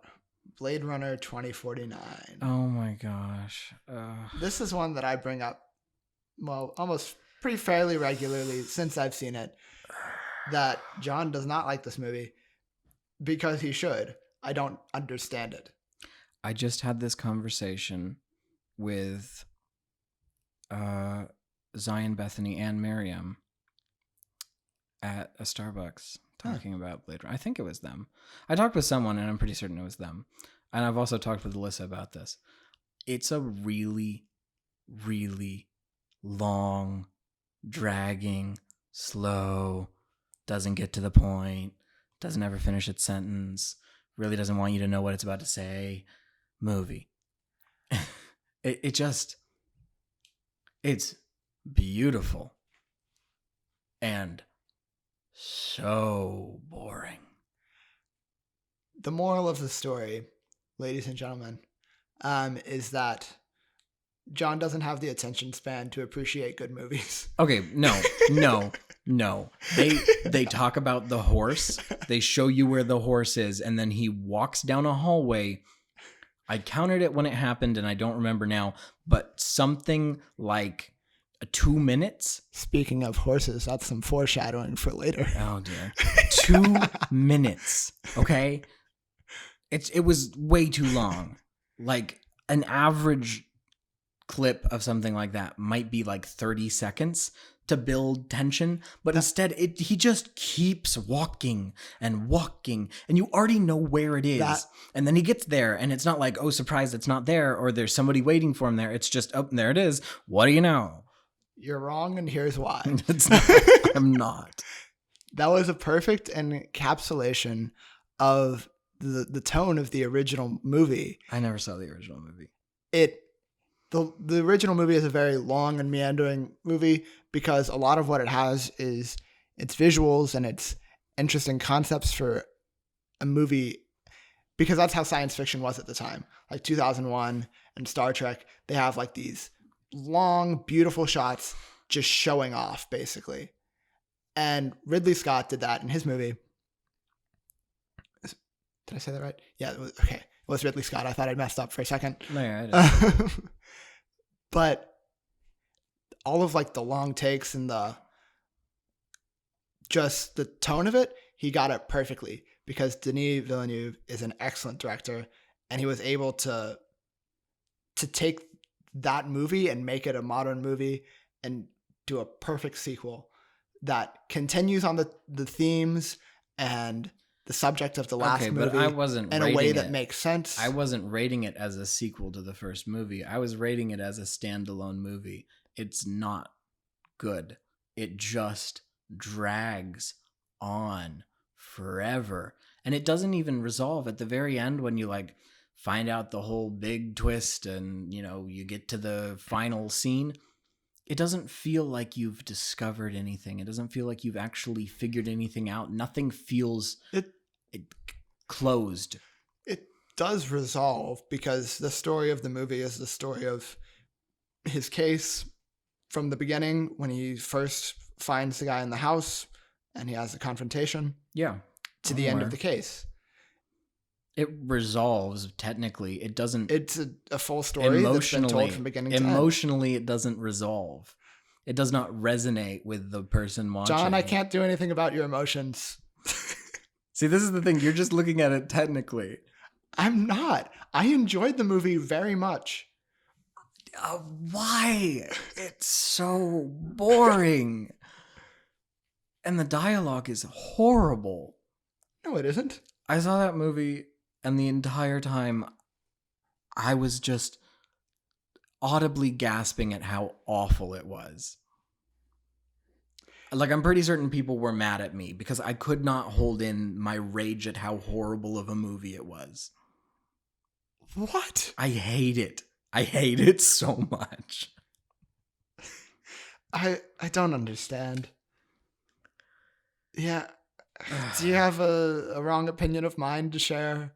Blade Runner 2049. Oh my gosh. This is one that I bring up, well, almost pretty fairly regularly since I've seen it, that John does not like this movie because he should. I don't understand it. I just had this conversation with Zion, Bethany, and Miriam at a Starbucks talking about Blade Runner. I think it was them. I talked with someone and I'm pretty certain it was them. And I've also talked with Alyssa about this. It's a really, really long, dragging, slow, doesn't get to the point, doesn't ever finish its sentence, really doesn't want you to know what it's about to say movie. It's beautiful and so boring. The moral of the story, ladies and gentlemen, is that John doesn't have the attention span to appreciate good movies. Okay, no. They talk about the horse. They show you where the horse is, and then he walks down a hallway. I counted it when it happened, and I don't remember now, but something like 2 minutes. Speaking of horses, that's some foreshadowing for later. Oh dear. 2 minutes. Okay. It was way too long. Like an average clip of something like that might be like 30 seconds to build tension, but instead he just keeps walking and walking and you already know where it is. And then he gets there and it's not like, oh, surprise, it's not there, or there's somebody waiting for him there. It's just, oh, there it is. What do you know? You're wrong, and here's why. I'm not. That was a perfect encapsulation of the tone of the original movie. I never saw the original movie. The original movie is a very long and meandering movie because a lot of what it has is its visuals and its interesting concepts for a movie, because that's how science fiction was at the time. Like 2001 and Star Trek, they have like these long, beautiful shots just showing off, basically. And Ridley Scott did that in his movie. Did I say that right? Yeah, it was, okay. It was Ridley Scott. I thought I'd messed up for a second. No, yeah, I did. But all of like the long takes and the tone of it, he got it perfectly because Denis Villeneuve is an excellent director, and he was able to take that movie and make it a modern movie and do a perfect sequel that continues on the themes and the subject of the last movie, but I wasn't in a way that makes sense. I wasn't rating it as a sequel to the first movie. I was rating it as a standalone movie. It's not good. It just drags on forever. And it doesn't even resolve at the very end when you like find out the whole big twist and, you know, you get to the final scene. It doesn't feel like you've discovered anything. It doesn't feel like you've actually figured anything out. Nothing feels it closed. It does resolve because the story of the movie is the story of his case from the beginning when he first finds the guy in the house and he has a confrontation. Yeah. To the end of the case. It resolves technically. It doesn't. It's a full story that's been told from beginning to end. Emotionally, it doesn't resolve. It does not resonate with the person watching. John, I can't do anything about your emotions. See, this is the thing. You're just looking at it technically. I'm not. I enjoyed the movie very much. Why? It's so boring. And the dialogue is horrible. No, it isn't. I saw that movie, and the entire time I was just audibly gasping at how awful it was. Like, I'm pretty certain people were mad at me because I could not hold in my rage at how horrible of a movie it was. What? I hate it. I hate it so much. I don't understand. Yeah. Do you have a wrong opinion of mine to share?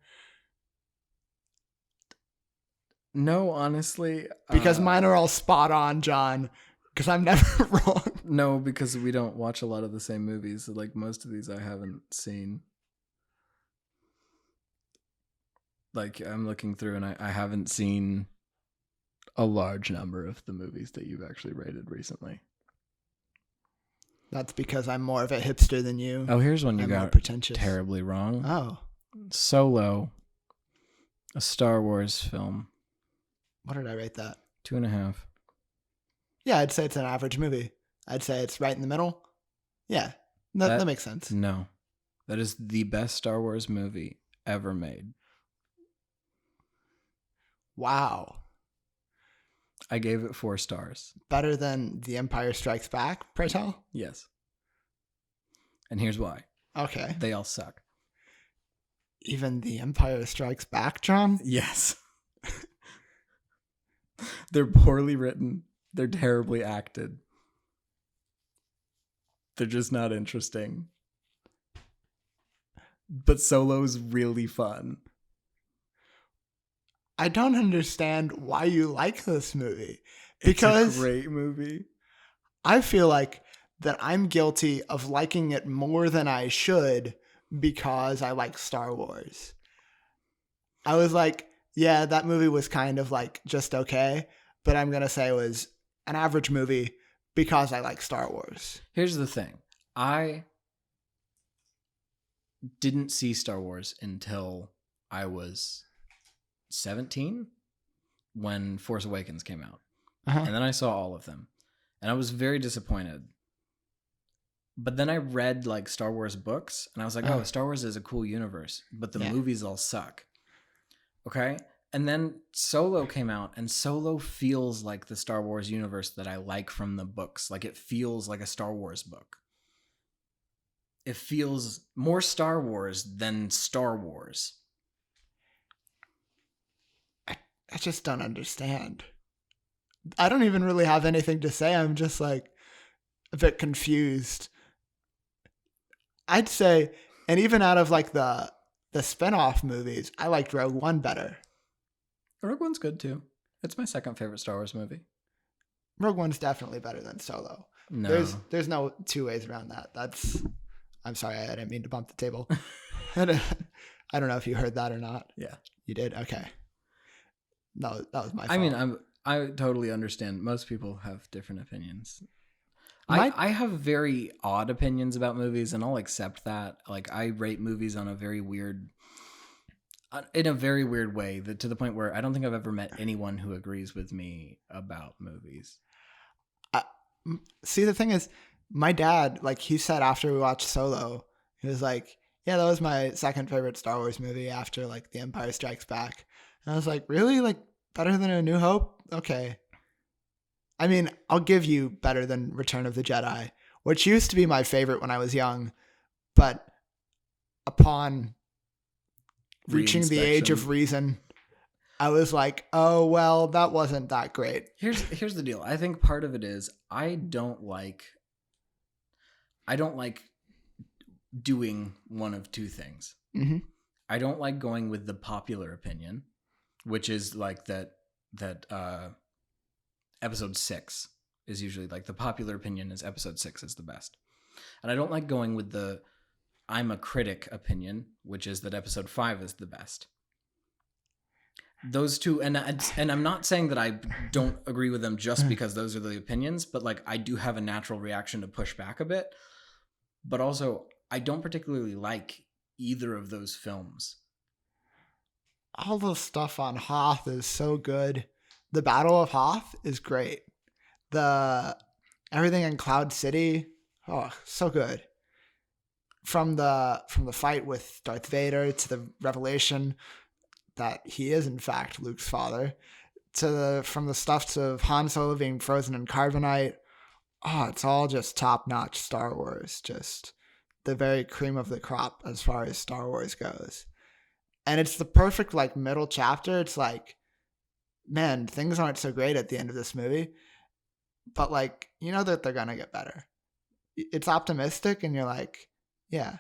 No, honestly. Because mine are all spot on, John. Because I'm never wrong. No, because we don't watch a lot of the same movies. So, like, most of these I haven't seen. Like, I'm looking through and I haven't seen a large number of the movies that you've actually rated recently. That's because I'm more of a hipster than you. Oh, here's one you got terribly wrong. Oh. Solo, a Star Wars film. What did I rate that? 2.5. Yeah, I'd say it's an average movie. I'd say it's right in the middle. Yeah, that makes sense. No, that is the best Star Wars movie ever made. Wow. I gave it 4 stars. Better than The Empire Strikes Back, pray tell? Yes. And here's why. Okay. They all suck. Even The Empire Strikes Back, John? Yes. They're poorly written. They're terribly acted. They're just not interesting. But Solo's really fun. I don't understand why you like this movie. Because it's a great movie. I feel like that I'm guilty of liking it more than I should because I like Star Wars. I was like, yeah, that movie was kind of like just okay, but I'm going to say it was an average movie because I like Star Wars. Here's the thing. I didn't see Star Wars until I was 17 when Force Awakens came out. Uh-huh. And then I saw all of them. And I was very disappointed. But then I read like Star Wars books and I was like, oh, Star Wars is a cool universe, but the movies all suck. Okay? And then Solo came out and Solo feels like the Star Wars universe that I like from the books. Like it feels like a Star Wars book. It feels more Star Wars than Star Wars. I just don't understand. I don't even really have anything to say. I'm just like a bit confused. I'd say, and even out of like the spin-off movies, I liked Rogue One better. Rogue One's good too. It's my second favorite Star Wars movie. Rogue One's definitely better than Solo. No. There's no two ways around that. I'm sorry, I didn't mean to bump the table. I don't know if you heard that or not. Yeah. You did? Okay. No, that was my fault. I mean, I totally understand. Most people have different opinions. I have very odd opinions about movies, and I'll accept that. Like, I rate movies on a very weird... In a very weird way, to the point where I don't think I've ever met anyone who agrees with me about movies. See, the thing is, my dad, like, he said after we watched Solo, he was like, yeah, that was my second favorite Star Wars movie after, like, The Empire Strikes Back. And I was like, really? Like, better than A New Hope? Okay. I mean, I'll give you better than Return of the Jedi, which used to be my favorite when I was young, but upon reaching the age of reason, I was like, oh, well, that wasn't that great. Here's the deal. I think part of it is I don't like doing one of two things. Mm-hmm. I don't like going with the popular opinion, which is like that episode 6 is usually like the popular opinion is episode 6 is the best. And I don't like going with the I'm a critic opinion, which is that episode 5 is the best. Those two, and I'm not saying that I don't agree with them just because those are the opinions, but like I do have a natural reaction to push back a bit. But also, I don't particularly like either of those films. All the stuff on Hoth is so good. The Battle of Hoth is great. Everything in Cloud City, oh, so good. From the fight with Darth Vader to the revelation that he is in fact Luke's father, from the stuff of Han Solo being frozen in carbonite. Oh, it's all just top-notch Star Wars. Just the very cream of the crop as far as Star Wars goes. And it's the perfect like middle chapter. It's like, man, things aren't so great at the end of this movie, but like, you know that they're gonna get better. It's optimistic, and you're like, yeah.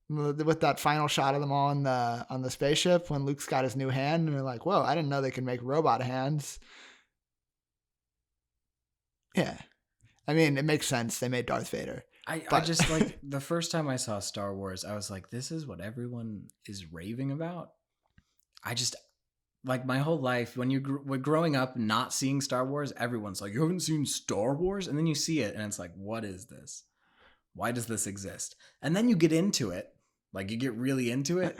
With that final shot of them all on the spaceship when Luke's got his new hand, and you're like, whoa, I didn't know they could make robot hands. Yeah. I mean, it makes sense. They made Darth Vader. I just like the first time I saw Star Wars, I was like, this is what everyone is raving about. I just like my whole life when we're growing up not seeing Star Wars, everyone's like, you haven't seen Star Wars? And then you see it and it's like, what is this? Why does this exist? And then you get into it, like you get really into it.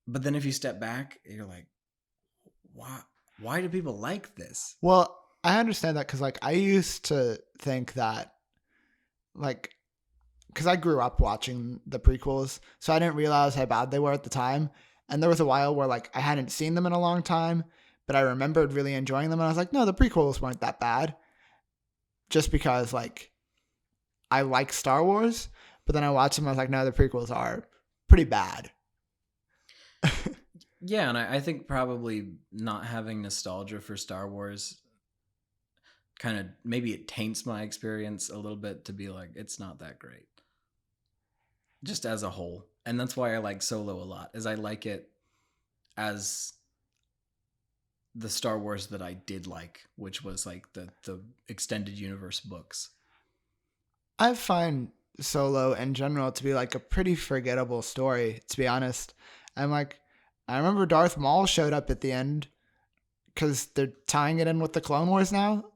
But then if you step back, you're like, why do people like this? Well, I understand that because like I used to think that like, because I grew up watching the prequels, so I didn't realize how bad they were at the time. And there was a while where like I hadn't seen them in a long time, but I remembered really enjoying them. And I was like, no, the prequels weren't that bad. Just because like I like Star Wars, but then I watched them and I was like, no, the prequels are pretty bad. Yeah, and I think probably not having nostalgia for Star Wars kind of maybe it taints my experience a little bit to be like, it's not that great. Just as a whole. And that's why I like Solo a lot, is I like it as the Star Wars that I did like, which was like the extended universe books. I find Solo in general to be like a pretty forgettable story, to be honest. I remember Darth Maul showed up at the end because they're tying it in with the Clone Wars now,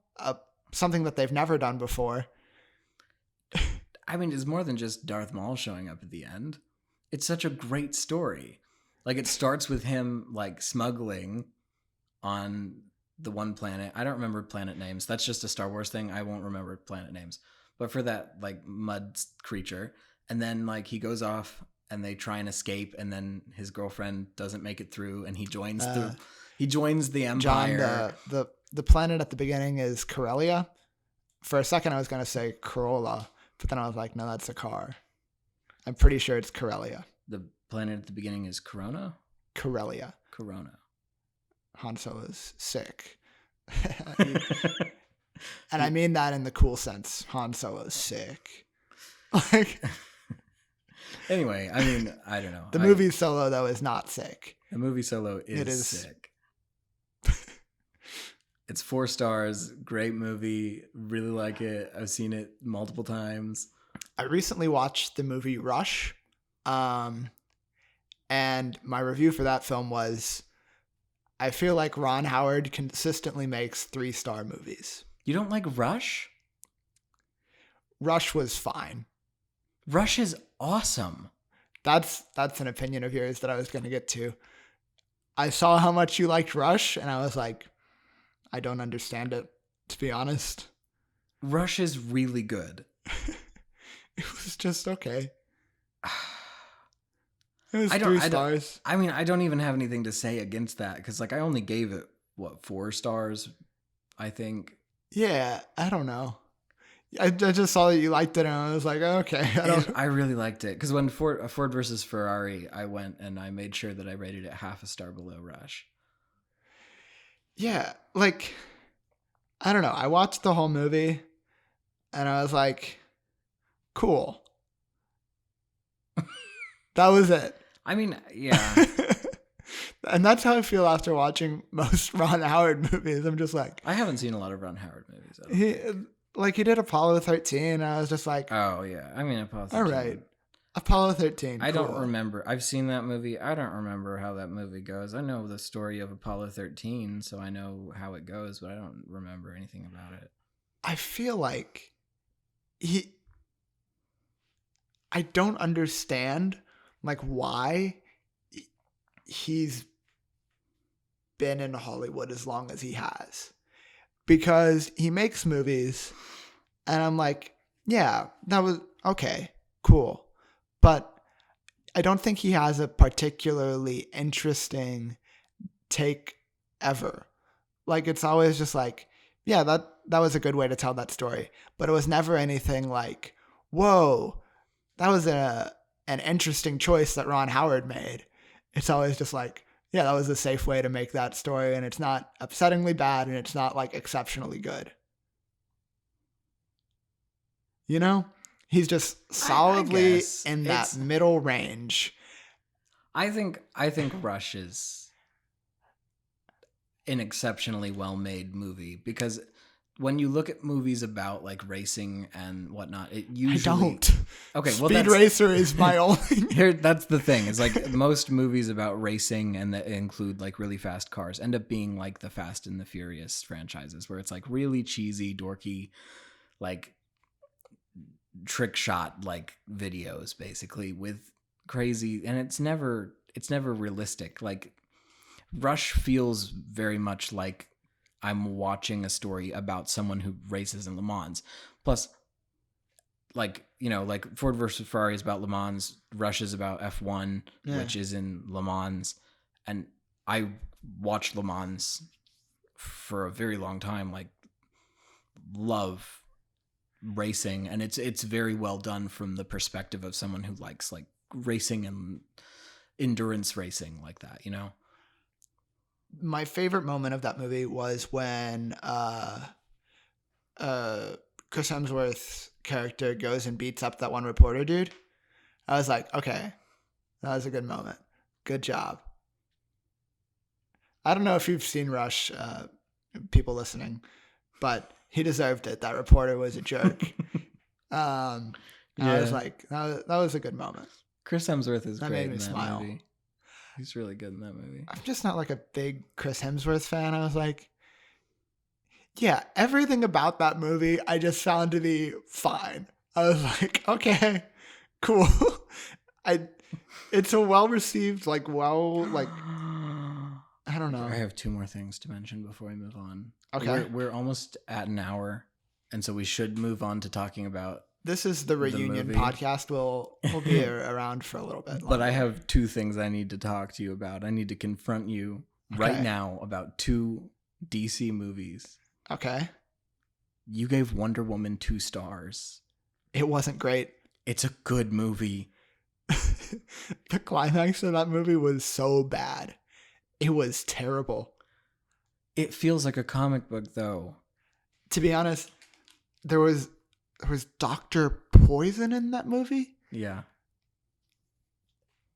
something that they've never done before. I mean, it's more than just Darth Maul showing up at the end. It's such a great story. Like it starts with him like smuggling on the one planet. I don't remember planet names. That's just a Star Wars thing. I won't remember planet names. But for that like mud creature, and then like he goes off and they try and escape, and then his girlfriend doesn't make it through, and he joins the Empire. John, the planet at the beginning is Corellia. For a second, I was going to say Corolla, but then I was like, no, that's a car. I'm pretty sure it's Corellia. The planet at the beginning is Corona? Corellia. Corona. Han Solo's sick. And I mean that in the cool sense. Han Solo's sick. Like, anyway, I mean, I don't know. The movie Solo, though, is not sick. The movie Solo is sick. It's 4 stars. Great movie. Really like it. I've seen it multiple times. I recently watched the movie Rush. And my review for that film was, I feel like Ron Howard consistently makes 3-star movies. You don't like Rush? Rush was fine. Rush is awesome. That's an opinion of yours that I was going to get to. I saw how much you liked Rush, and I was like, I don't understand it, to be honest. Rush is really good. It was just okay. It was 3 stars. I mean, I don't even have anything to say against that because, like, I only gave it 4 stars, I think. Yeah, I don't know. I just saw that you liked it, and I was like, okay. I really liked it because when Ford versus Ferrari, I went and I made sure that I rated it half a star below Rush. Yeah, like, I don't know. I watched the whole movie, and I was like, cool. That was it. I mean, yeah. And that's how I feel after watching most Ron Howard movies. I'm just like... I haven't seen a lot of Ron Howard movies. He did Apollo 13, and I was just like... Oh, yeah. I mean, Apollo 13. All right. Apollo 13. I don't remember. I've seen that movie. I don't remember how that movie goes. I know the story of Apollo 13, so I know how it goes, but I don't remember anything about it. I feel like I don't understand, like, why he's been in Hollywood as long as he has. Because he makes movies, and I'm like, yeah, that was okay, cool. But I don't think he has a particularly interesting take ever. Like, it's always just like, yeah, that was a good way to tell that story. But it was never anything like, whoa, that was an interesting choice that Ron Howard made. It's always just like, yeah, that was a safe way to make that story, and it's not upsettingly bad, and it's not, like, exceptionally good. You know? He's just solidly in that middle range. I think Rush is an exceptionally well-made movie because when you look at movies about like racing and whatnot, it usually... I don't. Okay, well, Speed Racer is my only... That's the thing. It's like most movies about racing and that include like really fast cars end up being like the Fast and the Furious franchises where it's like really cheesy, dorky, like trick shot like videos basically with crazy, and it's never realistic. Like Rush feels very much like I'm watching a story about someone who races in Le Mans. Plus, like, you know, like Ford versus Ferrari is about Le Mans, Rush is about F1, which is in Le Mans. And I watched Le Mans for a very long time, like love racing. And it's very well done from the perspective of someone who likes like racing and endurance racing like that, you know? My favorite moment of that movie was when Chris Hemsworth's character goes and beats up that one reporter dude. I was like, okay, that was a good moment. Good job. I don't know if you've seen Rush, people listening, but he deserved it. That reporter was a jerk. I was like, that was a good moment. Chris Hemsworth is that great made me in that smile. movie. He's really good in that movie. I'm just not like a big Chris Hemsworth fan. I was like, yeah, everything about that movie I just found to be fine. I was like, okay, cool. It's a well-received, I don't know. I have 2 more things to mention before we move on. Okay. We're almost at an hour, and so we should move on to talking about... This is the reunion podcast. We'll be around for a little bit longer. But I have 2 things I need to talk to you about. I need to confront you right now about 2 DC movies. Okay. You gave Wonder Woman 2 stars. It wasn't great. It's a good movie. The climax of that movie was so bad. It was terrible. It feels like a comic book, though. To be honest, there was Dr. Poison in that movie? Yeah.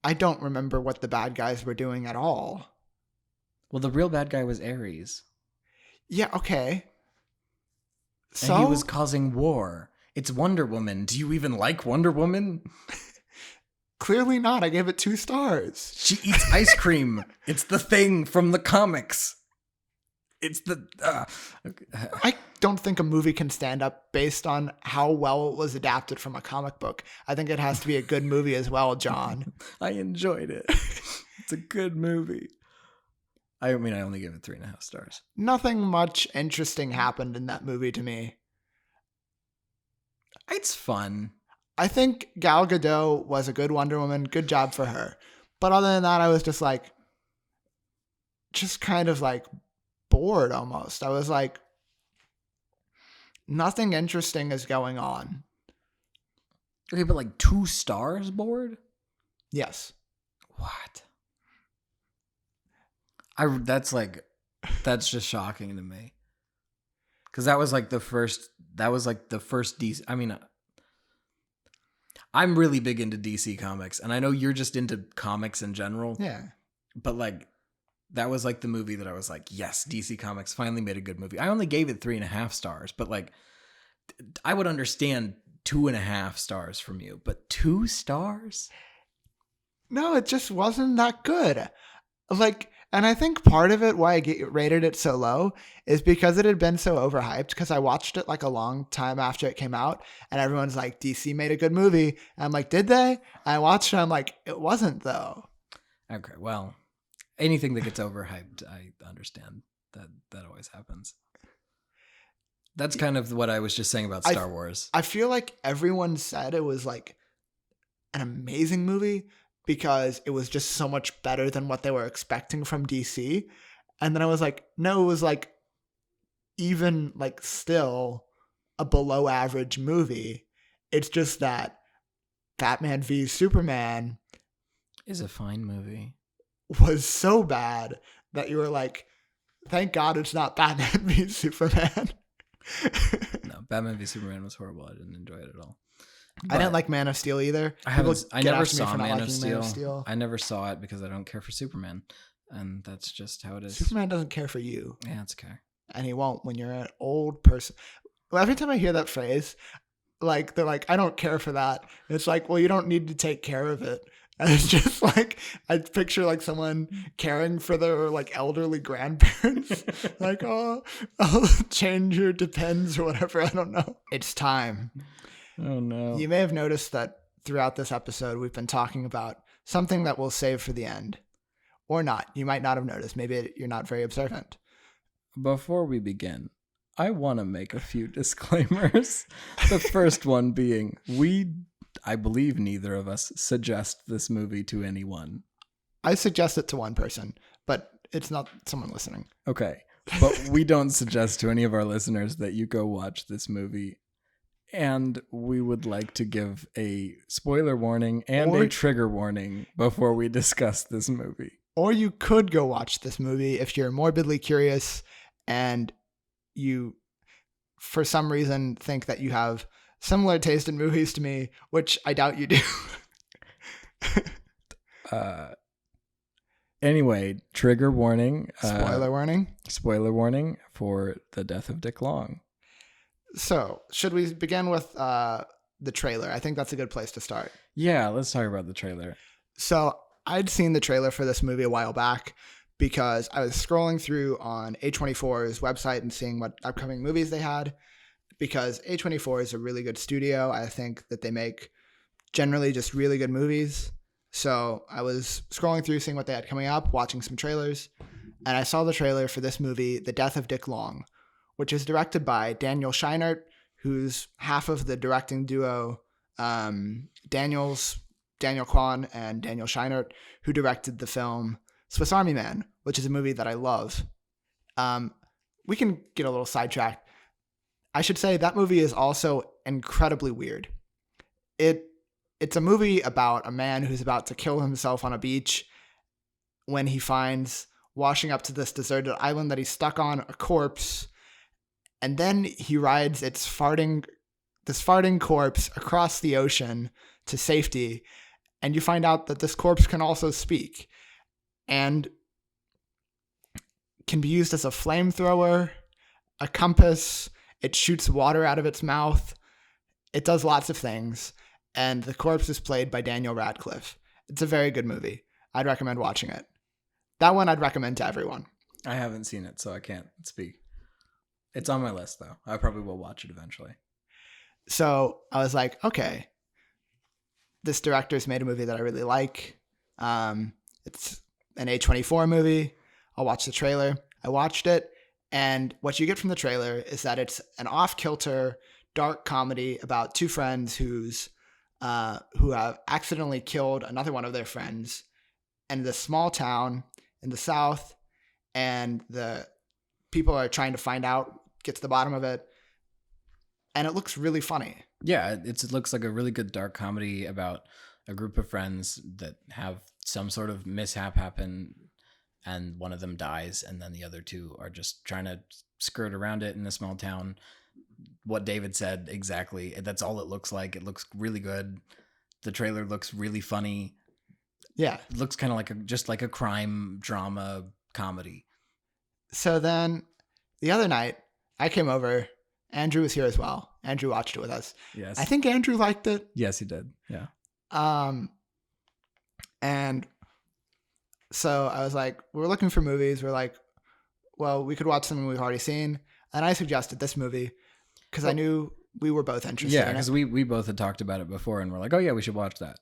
I don't remember what the bad guys were doing at all. Well, the real bad guy was Ares. Yeah, okay. So and he was causing war. It's Wonder Woman. Do you even like Wonder Woman? Clearly not. I gave it 2 stars. She eats ice cream. It's the Thing from the comics. It's the... don't think a movie can stand up based on how well it was adapted from a comic book. I think it has to be a good movie as well, John. I enjoyed it. It's a good movie. I mean, I only give it 3.5 stars. Nothing much interesting happened in that movie to me. It's fun. I think Gal Gadot was a good Wonder Woman. Good job for her. But other than that, I was just like, kind of like bored almost. I was like, nothing interesting is going on. Okay, but like 2 stars bored? Yes. What? That's just shocking to me. Because that was like the first DC. I mean, I'm really big into DC comics, and I know you're just into comics in general. Yeah. But like, that was like the movie that I was like, yes, DC Comics finally made a good movie. I only gave it 3.5 stars, but like, I would understand 2.5 stars from you, but 2 stars? No, it just wasn't that good. Like, and I think part of it, why I rated it so low, is because it had been so overhyped, because I watched it like a long time after it came out, and everyone's like, DC made a good movie. And I'm like, did they? And I watched it, and I'm like, it wasn't though. Okay, well, anything that gets overhyped, I understand. That always happens. That's kind of what I was just saying about Star Wars. I feel like everyone said it was like an amazing movie because it was just so much better than what they were expecting from DC. And then I was like, no, it was like even like still a below average movie. It's just that Batman v Superman is a fine movie. Was so bad that you were like, thank God it's not Batman v Superman. No, Batman v Superman was horrible. I didn't enjoy it at all. But I didn't like Man of Steel either. I never saw Man of Steel. I never saw it because I don't care for Superman. And that's just how it is. Superman doesn't care for you. Yeah, it's okay. And he won't when you're an old person. Well, every time I hear that phrase, like they're like, I don't care for that. It's like, well, you don't need to take care of it. And it's just like, I picture like someone caring for their like elderly grandparents. Like, oh, I'll change your Depends or whatever. I don't know. It's time. Oh no. You may have noticed that throughout this episode, we've been talking about something that we'll save for the end. Or not. You might not have noticed. Maybe you're not very observant. Before we begin, I want to make a few disclaimers. The first one being, I believe neither of us suggest this movie to anyone. I suggest it to one person, but it's not someone listening. Okay. But we don't suggest to any of our listeners that you go watch this movie. And we would like to give a spoiler warning and a trigger warning before we discuss this movie. Or you could go watch this movie if you're morbidly curious and you, for some reason, think that you have similar taste in movies to me, which I doubt you do. Anyway, trigger warning. Spoiler warning. Spoiler warning for The Death of Dick Long. So, should we begin with the trailer? I think that's a good place to start. Yeah, let's talk about the trailer. So, I'd seen the trailer for this movie a while back because I was scrolling through on A24's website and seeing what upcoming movies they had. Because A24 is a really good studio. I think that they make generally just really good movies. So I was scrolling through, seeing what they had coming up, watching some trailers, and I saw the trailer for this movie, The Death of Dick Long, which is directed by Daniel Scheinert, who's half of the directing duo Daniel Kwan and Daniel Scheinert, who directed the film Swiss Army Man, which is a movie that I love. We can get a little sidetracked. I should say that movie is also incredibly weird. It's a movie about a man who's about to kill himself on a beach when he finds, washing up to this deserted island that he's stuck on, a corpse, and then he rides this farting corpse across the ocean to safety, and you find out that this corpse can also speak and can be used as a flamethrower, a compass. It shoots water out of its mouth. It does lots of things. And the corpse is played by Daniel Radcliffe. It's a very good movie. I'd recommend watching it. That one I'd recommend to everyone. I haven't seen it, so I can't speak. It's on my list, though. I probably will watch it eventually. So I was like, okay, this director's made a movie that I really like. It's an A24 movie. I'll watch the trailer. I watched it. And what you get from the trailer is that it's an off-kilter, dark comedy about two friends who have accidentally killed another one of their friends in this small town in the South. And the people are trying to get to the bottom of it. And it looks really funny. Yeah, it looks like a really good dark comedy about a group of friends that have some sort of mishap happen, and one of them dies, and then the other two are just trying to skirt around it in a small town. What David said exactly. That's all it looks like. It looks really good. The trailer looks really funny. Yeah. It looks kind of just like a crime drama comedy. So then the other night I came over. Andrew was here as well. Andrew watched it with us. Yes. I think Andrew liked it. Yes, he did. Yeah. And so I was like, we're looking for movies. We're like, well, we could watch something we've already seen. And I suggested this movie because I knew we were both interested in it. Yeah, because we both had talked about it before and we're like, oh yeah, we should watch that.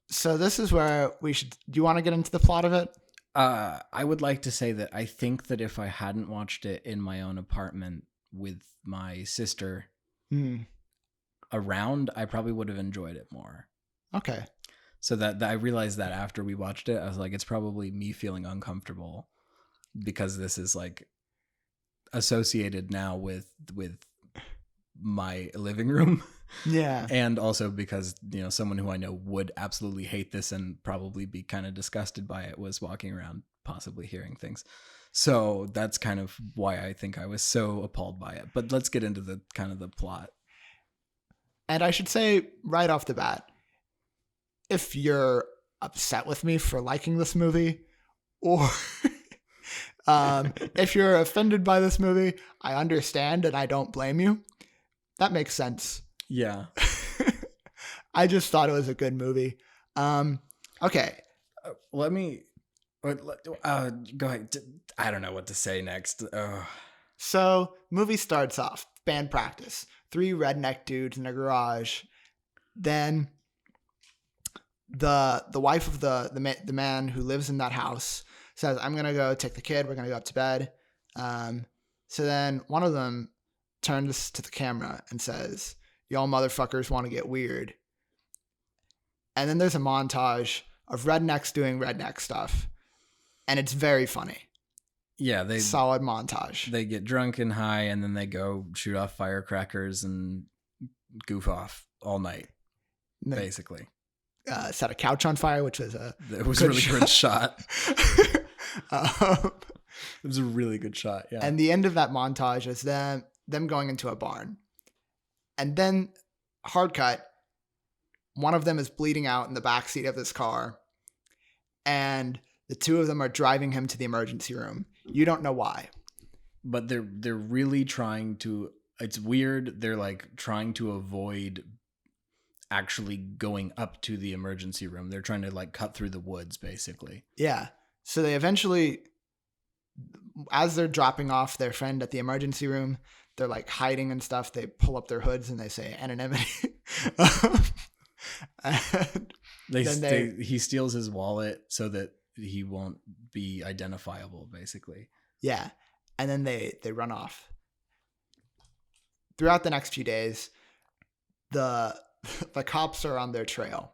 So this is where do you want to get into the plot of it? I would like to say that I think that if I hadn't watched it in my own apartment with my sister around, I probably would have enjoyed it more. Okay. So that I realized that after we watched it, I was like, it's probably me feeling uncomfortable because this is like associated now with my living room. Yeah. And also because, someone who I know would absolutely hate this and probably be kind of disgusted by it was walking around possibly hearing things. So that's kind of why I think I was so appalled by it. But let's get into the kind of the plot. And I should say right off the bat, if you're upset with me for liking this movie, or if you're offended by this movie, I understand and I don't blame you. That makes sense. Yeah. I just thought it was a good movie. Okay. Let me go ahead. I don't know what to say next. So movie starts off, band practice, 3 redneck dudes in a garage. Then the wife of the man who lives in that house says, I'm going to go take the kid. We're going to go up to bed. So then one of them turns to the camera and says, y'all motherfuckers want to get weird. And then there's a montage of rednecks doing redneck stuff. And it's very funny. Yeah. Solid montage. They get drunk and high and then they go shoot off firecrackers and goof off all night, basically. Set a couch on fire, which was a really good shot. It was a really good shot. Yeah. And the end of that montage is them going into a barn. And then, hard cut, one of them is bleeding out in the backseat of this car. And the two of them are driving him to the emergency room. You don't know why. But they're really trying to, it's weird. They're like trying to avoid actually going up to the emergency room. They're trying to like cut through the woods, basically. Yeah. So they eventually, as they're dropping off their friend at the emergency room, they're like hiding and stuff. They pull up their hoods and they say anonymity. And he steals his wallet so that he won't be identifiable, basically. Yeah. And then they run off. Throughout the next few days, the cops are on their trail.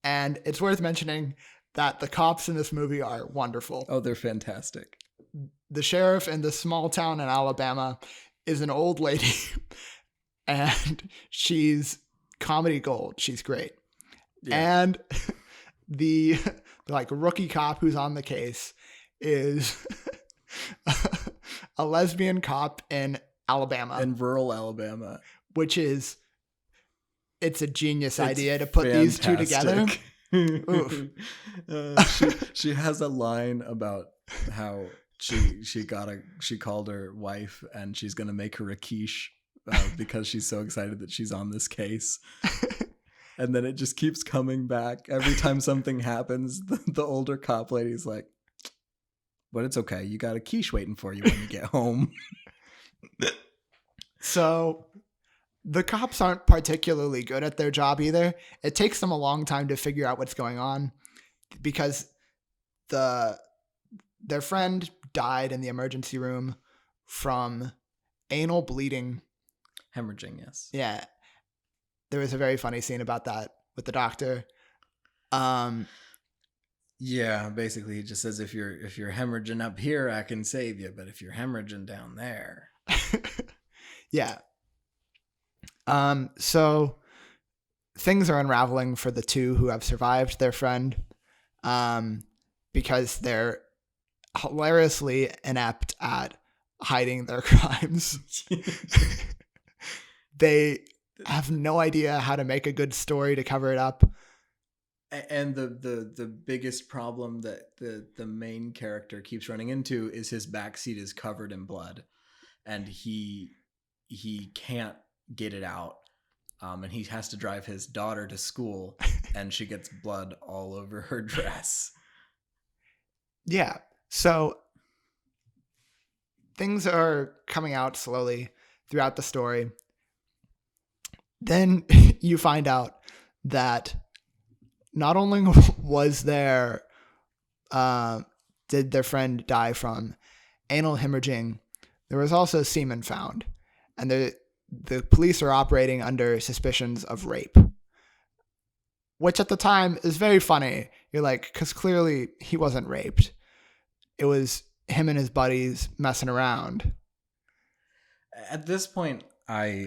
And it's worth mentioning that the cops in this movie are wonderful. Oh, they're fantastic. The sheriff in this small town in Alabama is an old lady, and she's comedy gold. She's great. Yeah. And the like rookie cop who's on the case is a lesbian cop in Alabama. In rural Alabama. Which is, it's a genius idea to put these two together. She has a line about how she called her wife and she's gonna make her a quiche because she's so excited that she's on this case. And then it just keeps coming back every time something happens. The older cop lady's like, but it's okay. You got a quiche waiting for you when you get home. So the cops aren't particularly good at their job either. It takes them a long time to figure out what's going on because their friend died in the emergency room from anal bleeding. Hemorrhaging, yes. Yeah. There was a very funny scene about that with the doctor. Yeah, basically he just says if you're hemorrhaging up here, I can save you, but if you're hemorrhaging down there. Yeah. So things are unraveling for the two who have survived their friend, because they're hilariously inept at hiding their crimes. They have no idea how to make a good story to cover it up. And the biggest problem that the main character keeps running into is his backseat is covered in blood, and he can't get it out. And he has to drive his daughter to school, and she gets blood all over her dress. Yeah. So things are coming out slowly throughout the story. Then you find out that not only was there, did their friend die from anal hemorrhaging, there was also semen found. And the police are operating under suspicions of rape. Which at the time is very funny. You're like, because clearly he wasn't raped. It was him and his buddies messing around. At this point,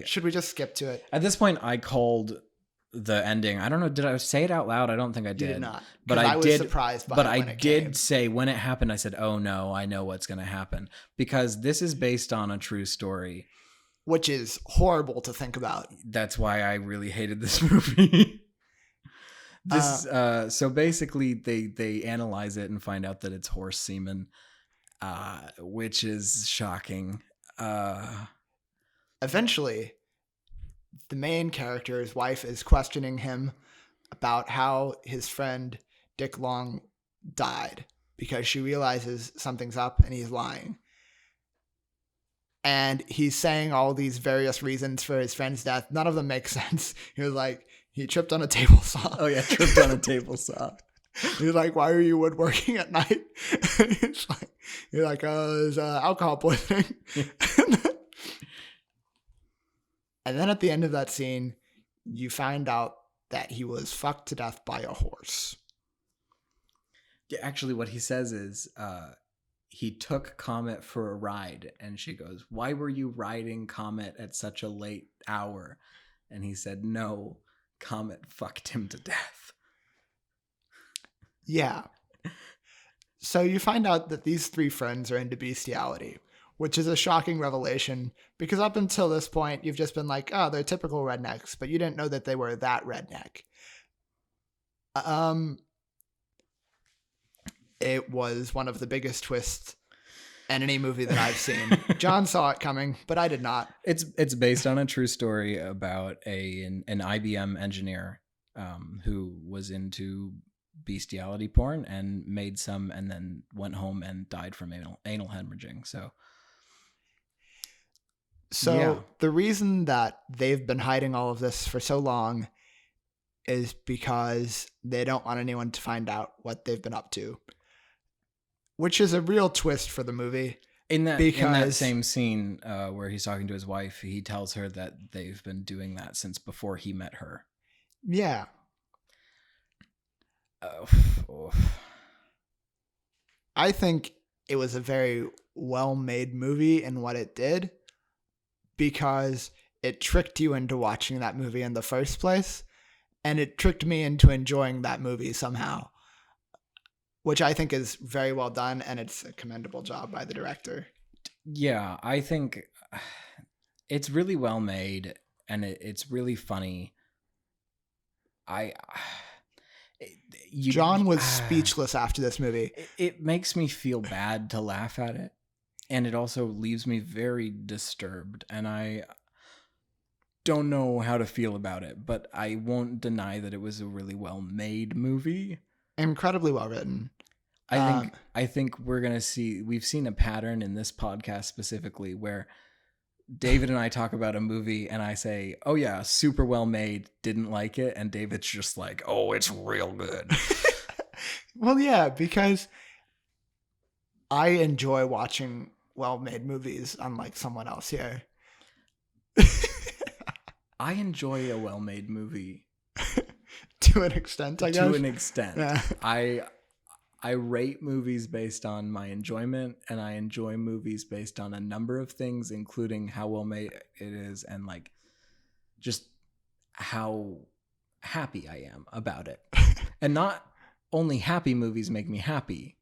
Should we just skip to it? At this point, I called the ending. I don't know. Did I say it out loud? I don't think I did. You did not. But I was surprised by it. But I did say when it happened, I said, oh no, I know what's going to happen. Because this is based on a true story. Which is horrible to think about. That's why I really hated this movie. So basically they analyze it and find out that it's horse semen, which is shocking. Eventually, the main character's wife is questioning him about how his friend Dick Long died because she realizes something's up and he's lying. And he's saying all these various reasons for his friend's death. None of them make sense. He was like, he tripped on a table saw. Oh yeah, tripped on a table saw. He's like, why are you woodworking at night? You're like, oh, there's alcohol poisoning. And then at the end of that scene, you find out that he was fucked to death by a horse. Yeah, actually, what he says is he took Comet for a ride. And she goes, why were you riding Comet at such a late hour? And he said, no, Comet fucked him to death. Yeah. So you find out that these three friends are into bestiality, which is a shocking revelation because up until this point, you've just been like, oh, they're typical rednecks, but you didn't know that they were that redneck. It was one of the biggest twists in any movie that I've seen. John saw it coming, but I did not. It's based on a true story about an IBM engineer who was into bestiality porn and made some and then went home and died from anal hemorrhaging. So yeah. The reason that they've been hiding all of this for so long is because they don't want anyone to find out what they've been up to, which is a real twist for the movie. In that same scene where he's talking to his wife, he tells her that they've been doing that since before he met her. Yeah. I think it was a very well-made movie in what it did because it tricked you into watching that movie in the first place, and it tricked me into enjoying that movie somehow, which I think is very well done, and it's a commendable job by the director. Yeah, I think it's really well made, and it's really funny. John was speechless after this movie. It makes me feel bad to laugh at it, and it also leaves me very disturbed, and I don't know how to feel about it, but I won't deny that it was a really well-made movie. Incredibly well written. I I think we've seen a pattern in this podcast specifically where David and I talk about a movie and I say, oh yeah, super well made, didn't like it. And David's just like, oh, it's real good. Well, yeah, because I enjoy watching well-made movies, unlike someone else here. I enjoy a well-made movie. To an extent, I guess. To an extent. Yeah. I rate movies based on my enjoyment, and I enjoy movies based on a number of things, including how well made it is and like just how happy I am about it. And not only happy movies make me happy.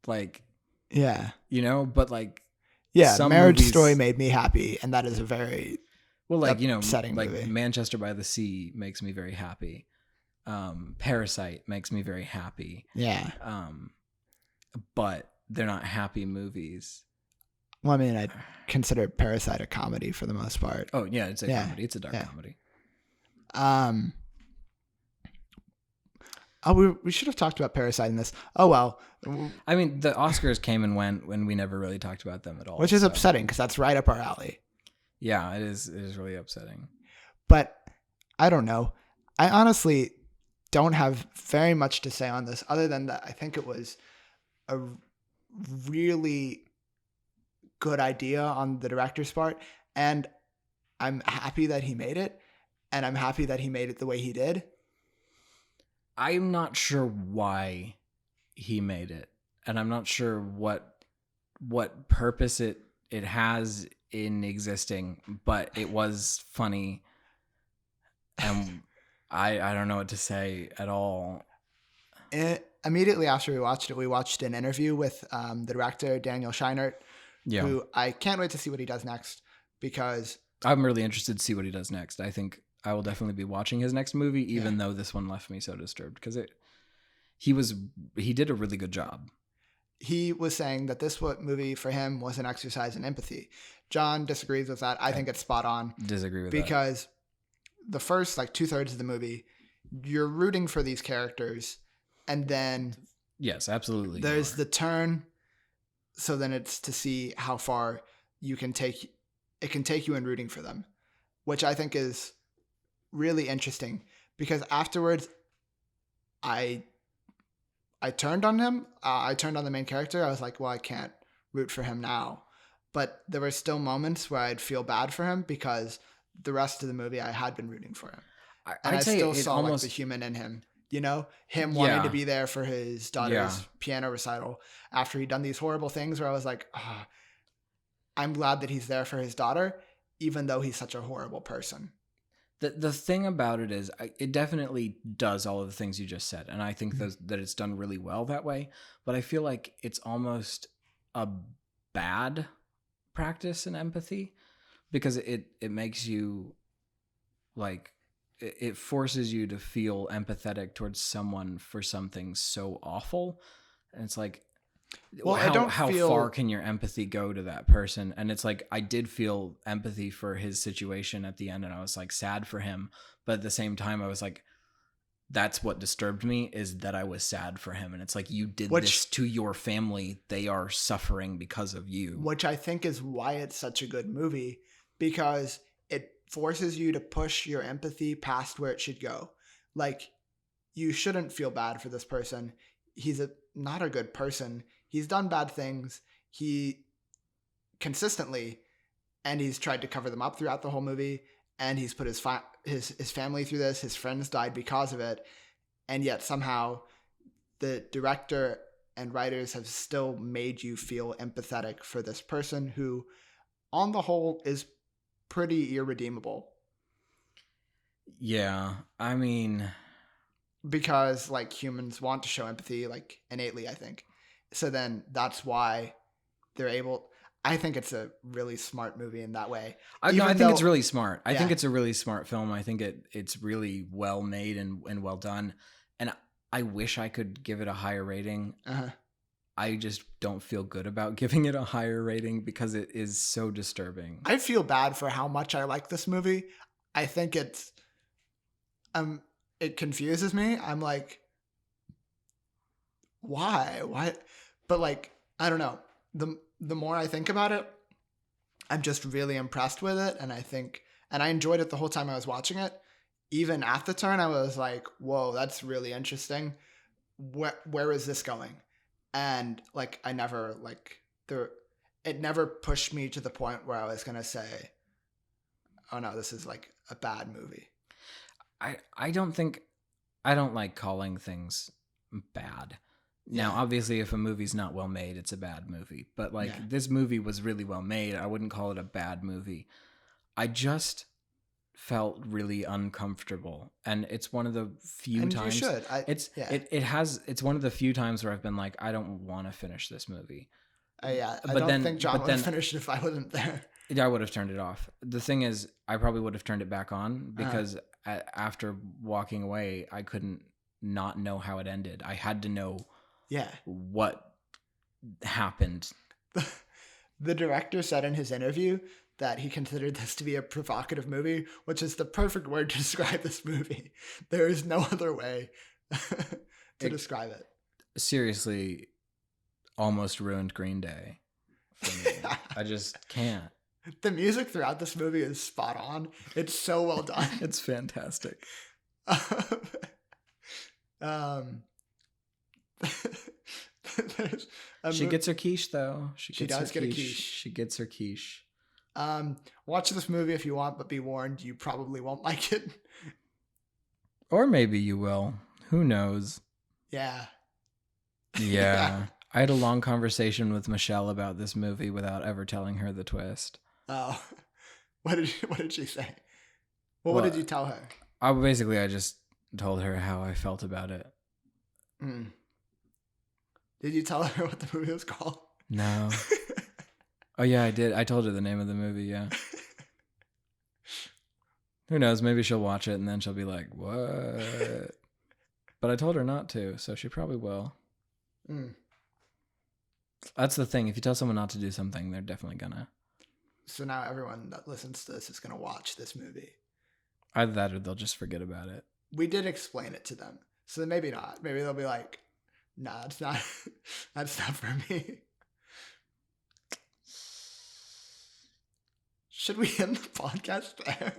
Like, yeah, you know, but like, yeah, Marriage Story made me happy, and that is a very like movie. Manchester by the Sea makes me very happy. Parasite makes me very happy. Yeah. But they're not happy movies. Well, I mean, I consider Parasite a comedy for the most part. Oh yeah, it's a comedy. It's a dark comedy. Oh, we should have talked about Parasite in this. Oh well. I mean, the Oscars came and went when we never really talked about them at all, which is upsetting because that's right up our alley. Yeah, it is. It is really upsetting. But I don't know. I honestly don't have very much to say on this, other than that I think it was a really good idea on the director's part, and I'm happy that he made it, and I'm happy that he made it the way he did. I'm not sure why he made it, and I'm not sure what purpose it has in existing, but it was funny, and I don't know what to say at all. Immediately after we watched an interview with the director, Daniel Scheinert, who I can't wait to see what he does next, because I'm really interested to see what he does next. I think I will definitely be watching his next movie, even though this one left me so disturbed, because he did a really good job. He was saying that this movie for him was an exercise in empathy. John disagrees with that. I think it's spot on. Disagree with because the first 2/3 of the movie, you're rooting for these characters, and then yes, absolutely, there's the turn. So then it's to see how far it can take you in rooting for them, which I think is really interesting, because afterwards I turned on him. I turned on the main character. I was like, well, I can't root for him now. But there were still moments where I'd feel bad for him, because the rest of the movie I had been rooting for him. And I still saw the human in him, him wanting to be there for his daughter's piano recital after he'd done these horrible things, where I was like, I'm glad that he's there for his daughter, even though he's such a horrible person. The thing about it is, it definitely does all of the things you just said, and I think that it's done really well that way. But I feel like it's almost a bad practice in empathy, because it makes you it forces you to feel empathetic towards someone for something so awful, and it's like, well, how far can your empathy go to that person? And it's like, I did feel empathy for his situation at the end, and I was like sad for him, but at the same time I was like, that's what disturbed me, is that I was sad for him, and it's like, you did this to your family, they are suffering because of you, which I think is why it's such a good movie, because it forces you to push your empathy past where it should go. Like, you shouldn't feel bad for this person. He's not a good person. He's done bad things. He consistently, and he's tried to cover them up throughout the whole movie. And he's put his family through this. His friends died because of it. And yet somehow the director and writers have still made you feel empathetic for this person who, on the whole, is pretty irredeemable. Yeah, I mean, because humans want to show empathy innately, I think. So then that's why they're able. I think it's a really smart movie in that way. I think it's really smart. I think it's a really smart film. I think it's really well made and well done. And I wish I could give it a higher rating. I just don't feel good about giving it a higher rating, because it is so disturbing. I feel bad for how much I like this movie. I think it's it confuses me. I'm like, why? But like, I don't know. The more I think about it, I'm just really impressed with it. And I enjoyed it the whole time I was watching it. Even at the turn, I was like, whoa, that's really interesting. Where is this going? And like, it never pushed me to the point where I was going to say, oh no, this is like a bad movie. I don't like calling things bad. Now, obviously, if a movie's not well made, it's a bad movie. But like this movie was really well made. I wouldn't call it a bad movie. I just felt really uncomfortable, and it's one of the few times. You should. It's one of the few times where I've been like, I don't want to finish this movie. I don't think John would have finished it if I wasn't there. I would have turned it off. The thing is, I probably would have turned it back on because after walking away, I couldn't not know how it ended. I had to know what happened. The director said in his interview that he considered this to be a provocative movie, which is the perfect word to describe this movie. There is no other way to describe it. Seriously, almost ruined Green Day for me. I just can't. The music throughout this movie is spot on. It's so well done. It's fantastic. She gets her quiche though. She does get a quiche. She gets her quiche. Watch this movie if you want, but be warned, you probably won't like it. Or maybe you will. Who knows? Yeah. Yeah. I had a long conversation with Michelle about this movie without ever telling her the twist. Oh. What did she say? Well, what did you tell her? I just told her how I felt about it. Mm. Did you tell her what the movie was called? No. Oh yeah, I did. I told her the name of the movie, yeah. Who knows? Maybe she'll watch it and then she'll be like, what? But I told her not to, so she probably will. Mm. That's the thing. If you tell someone not to do something, they're definitely gonna. So now everyone that listens to this is gonna watch this movie. Either that or they'll just forget about it. We did explain it to them. So then maybe not. Maybe they'll be like, nah, it's not. That's not for me. Should we end the podcast there?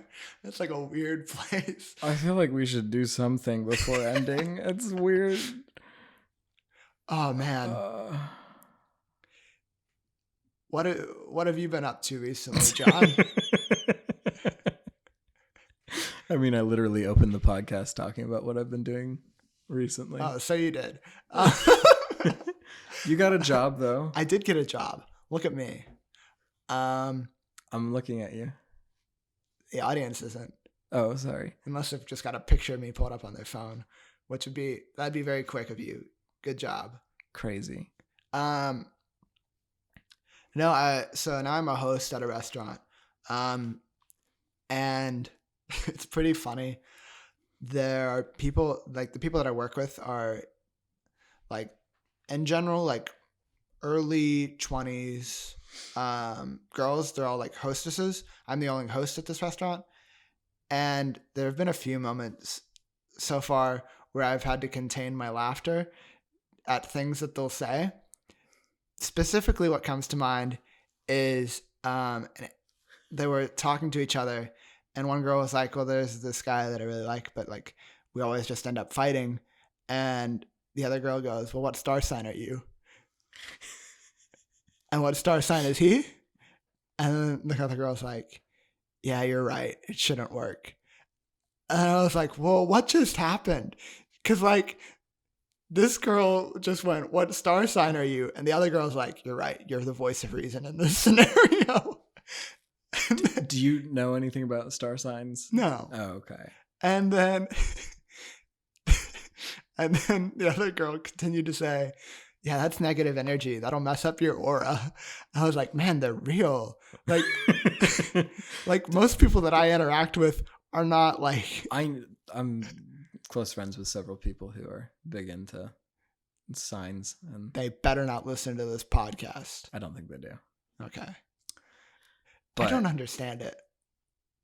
That's like a weird place. I feel like we should do something before ending. It's weird. Oh, man. What have you been up to recently, John? I mean, I literally opened the podcast talking about what I've been doing recently. Oh, so you did. You got a job, though. I did get a job. Look at me. I'm looking at you. The audience isn't. Oh, sorry. Unless they've just got a picture of me pulled up on their phone, that'd be very quick of you. Good job. Crazy. So now I'm a host at a restaurant. And it's pretty funny. There are people, like the people that I work with are like, in general, like early 20s girls. They're all like hostesses. I'm the only host at this restaurant. And there have been a few moments so far where I've had to contain my laughter at things that they'll say. Specifically, what comes to mind is they were talking to each other, and one girl was like, well, there's this guy that I really like, but like we always just end up fighting. And the other girl goes, well, what star sign are you? And what star sign is he? And then the other girl's like, yeah, you're right. It shouldn't work. And I was like, well, what just happened? Because like this girl just went, what star sign are you? And the other girl's like, you're right. You're the voice of reason in this scenario. Do you know anything about star signs? No. Oh, okay. And then the other girl continued to say, yeah, that's negative energy. That'll mess up your aura. I was like, man, they're real. Like, like most people that I interact with are not like. I'm close friends with several people who are big into signs, and they better not listen to this podcast. I don't think they do. Okay. But I don't understand it.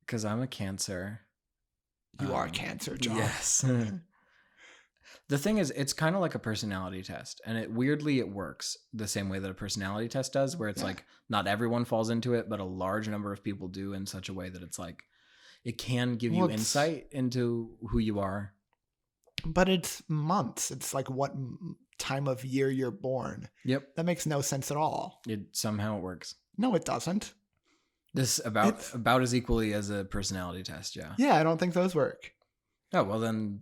Because I'm a Cancer. You are Cancer, John. Yes. The thing is, it's kind of like a personality test, and it works the same way that a personality test does, where it's like not everyone falls into it, but a large number of people do in such a way that it's like it can give you insight into who you are. But it's months. It's like what time of year you're born. Yep. That makes no sense at all. Somehow it works. No, it doesn't. This about as equally as a personality test, yeah. Yeah, I don't think those work. Oh, well then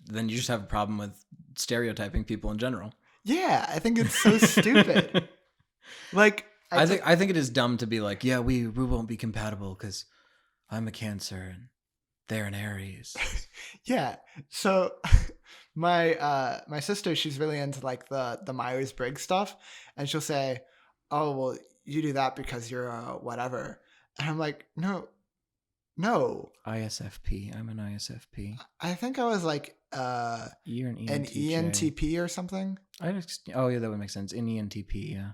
then you just have a problem with stereotyping people in general. Yeah, I think it's so stupid. Like I think it is dumb to be like, yeah, we won't be compatible because I'm a Cancer and they're an Aries. Yeah. So my sister, she's really into like the Myers-Briggs stuff, and she'll say, "Oh, well, you do that because you're whatever." And I'm like, No. ISFP. I'm an ISFP. I think I was like you're an ENTP or something. Oh yeah, that would make sense. An ENTP, yeah.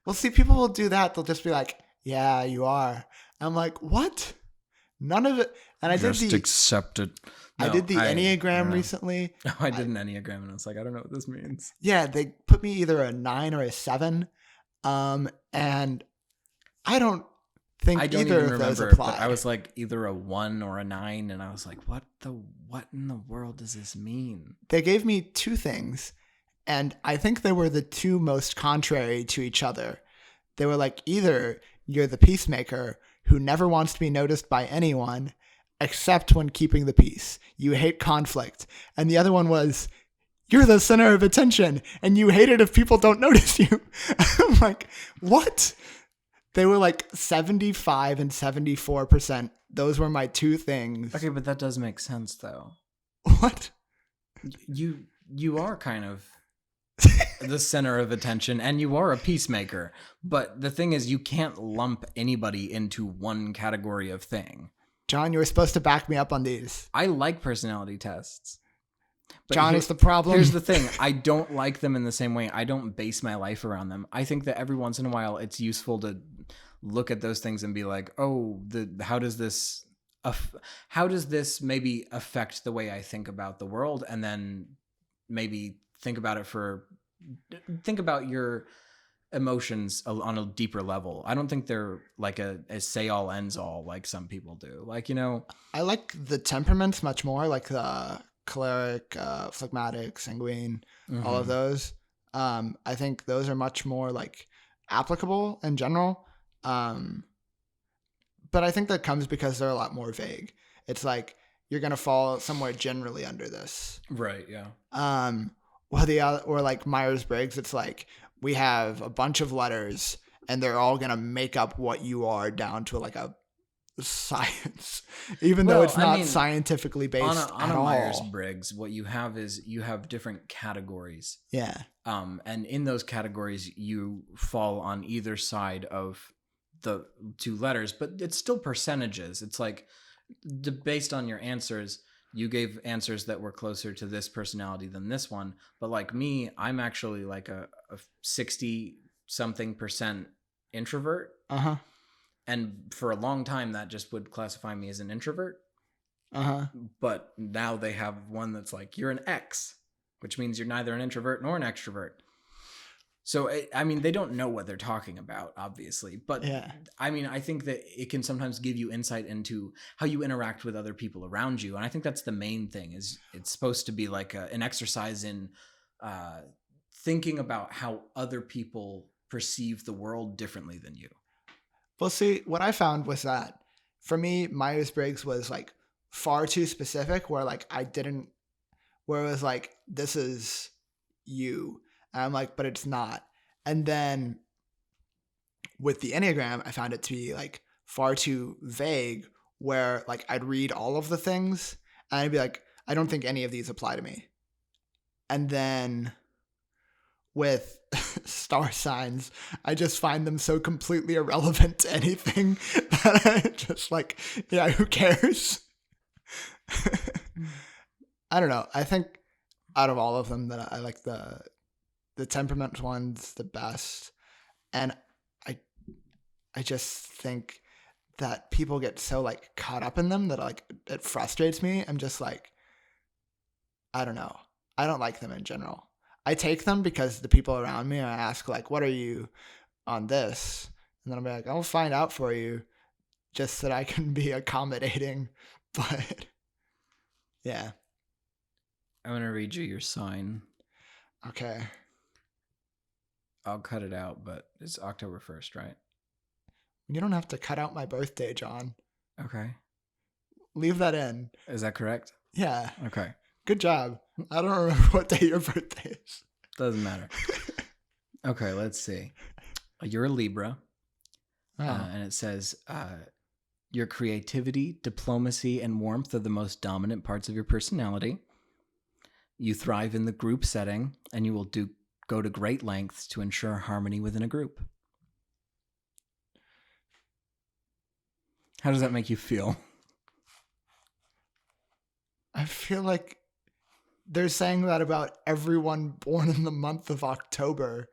Well, see, people will do that. They'll just be like, "Yeah, you are." I'm like, "What?" None of it. And I just accept it. No, I did the Enneagram recently. Oh, I did an Enneagram, and I was like, I don't know what this means. Yeah, they put me either a 9 or a 7, and I don't think either of those apply. But I was like either a 1 or a 9, and I was like, what in the world does this mean? They gave me 2 things, and I think they were the 2 most contrary to each other. They were like, either you're the peacemaker who never wants to be noticed by anyone except when keeping the peace. You hate conflict. And the other one was, you're the center of attention and you hate it if people don't notice you. I'm like, what? They were like 75 and 74%. Those were my 2 things. Okay, but that does make sense though. What? You are kind of the center of attention and you are a peacemaker. But the thing is, you can't lump anybody into one category of thing. John, you were supposed to back me up on these. I like personality tests. But John is the problem. Here's the thing. I don't like them in the same way. I don't base my life around them. I think that every once in a while it's useful to look at those things and be like, oh, how does this maybe affect the way I think about the world? And then maybe think about your emotions on a deeper level. I don't think they're like a say all ends all like some people do. Like, I like the temperaments much more, like the choleric, phlegmatic, sanguine, all of those. I think those are much more like applicable in general. But I think that comes because they're a lot more vague. It's like you're gonna fall somewhere generally under this, right? Yeah. Or like Myers-Briggs, it's like we have a bunch of letters and they're all gonna make up what you are down to like a science, even though it's not scientifically based on a Myers-Briggs. What you have is you have different categories. Yeah. And in those categories, you fall on either side of the 2 letters, but it's still percentages. It's like based on your answers, you gave answers that were closer to this personality than this one. But like me, I'm actually like a 60-something% introvert. Uh-huh. And for a long time, that just would classify me as an introvert. Uh-huh. But now they have one that's like, you're an X, which means you're neither an introvert nor an extrovert. So, I mean, they don't know what they're talking about, obviously. But, yeah. I mean, I think that it can sometimes give you insight into how you interact with other people around you. And I think that's the main thing, is it's supposed to be like an exercise in thinking about how other people perceive the world differently than you. Well, see, what I found was that for me, Myers-Briggs was like far too specific, where like where it was like, this is you. And I'm like, but it's not. And then with the Enneagram, I found it to be like far too vague, where like I'd read all of the things and I'd be like, I don't think any of these apply to me. And then with star signs, I just find them so completely irrelevant to anything that I just like, yeah, who cares? I don't know. I think out of all of them that I like the temperament one's the best. And I just think that people get so like caught up in them that like it frustrates me. I'm just like, I don't know. I don't like them in general. I take them because the people around me, I ask like, what are you on this? And then I'll be like, I'll find out for you just so that I can be accommodating. But yeah. I'm going to read you your sign. Okay. I'll cut it out, but it's October 1st, right? You don't have to cut out my birthday, John. Okay. Leave that in. Is that correct? Yeah. Okay. Good job. I don't remember what day your birthday is. Doesn't matter. Okay, let's see. You're a Libra. Oh. And it says, your creativity, diplomacy, and warmth are the most dominant parts of your personality. You thrive in the group setting, and you will go to great lengths to ensure harmony within a group. How does that make you feel? I feel like they're saying that about everyone born in the month of October.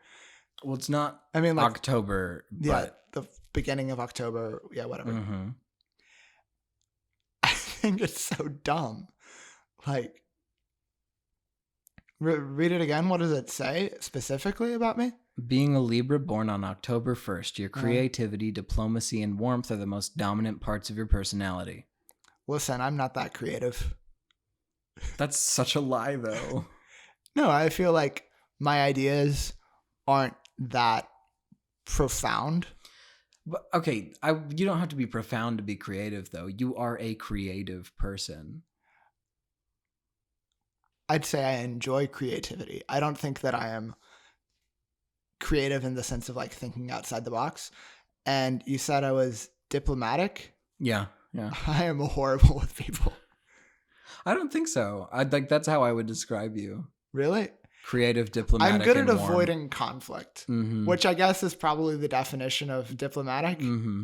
Well, it's not like, October, but... Yeah, the beginning of October. Yeah, whatever. Mm-hmm. I think it's so dumb. Like, read it again. What does it say specifically about me? Being a Libra born on October 1st, your creativity, diplomacy, and warmth are the most dominant parts of your personality. Listen, I'm not that creative. That's such a lie, though. No, I feel like my ideas aren't that profound. But, okay, you don't have to be profound to be creative, though. You are a creative person. I'd say I enjoy creativity. I don't think that I am creative in the sense of like thinking outside the box. And you said I was diplomatic. Yeah. I am horrible with people. I don't think so. That's how I would describe you. Really? Creative, diplomatic, I'm good at warm. avoiding conflict, which I guess is probably the definition of diplomatic. Mm-hmm.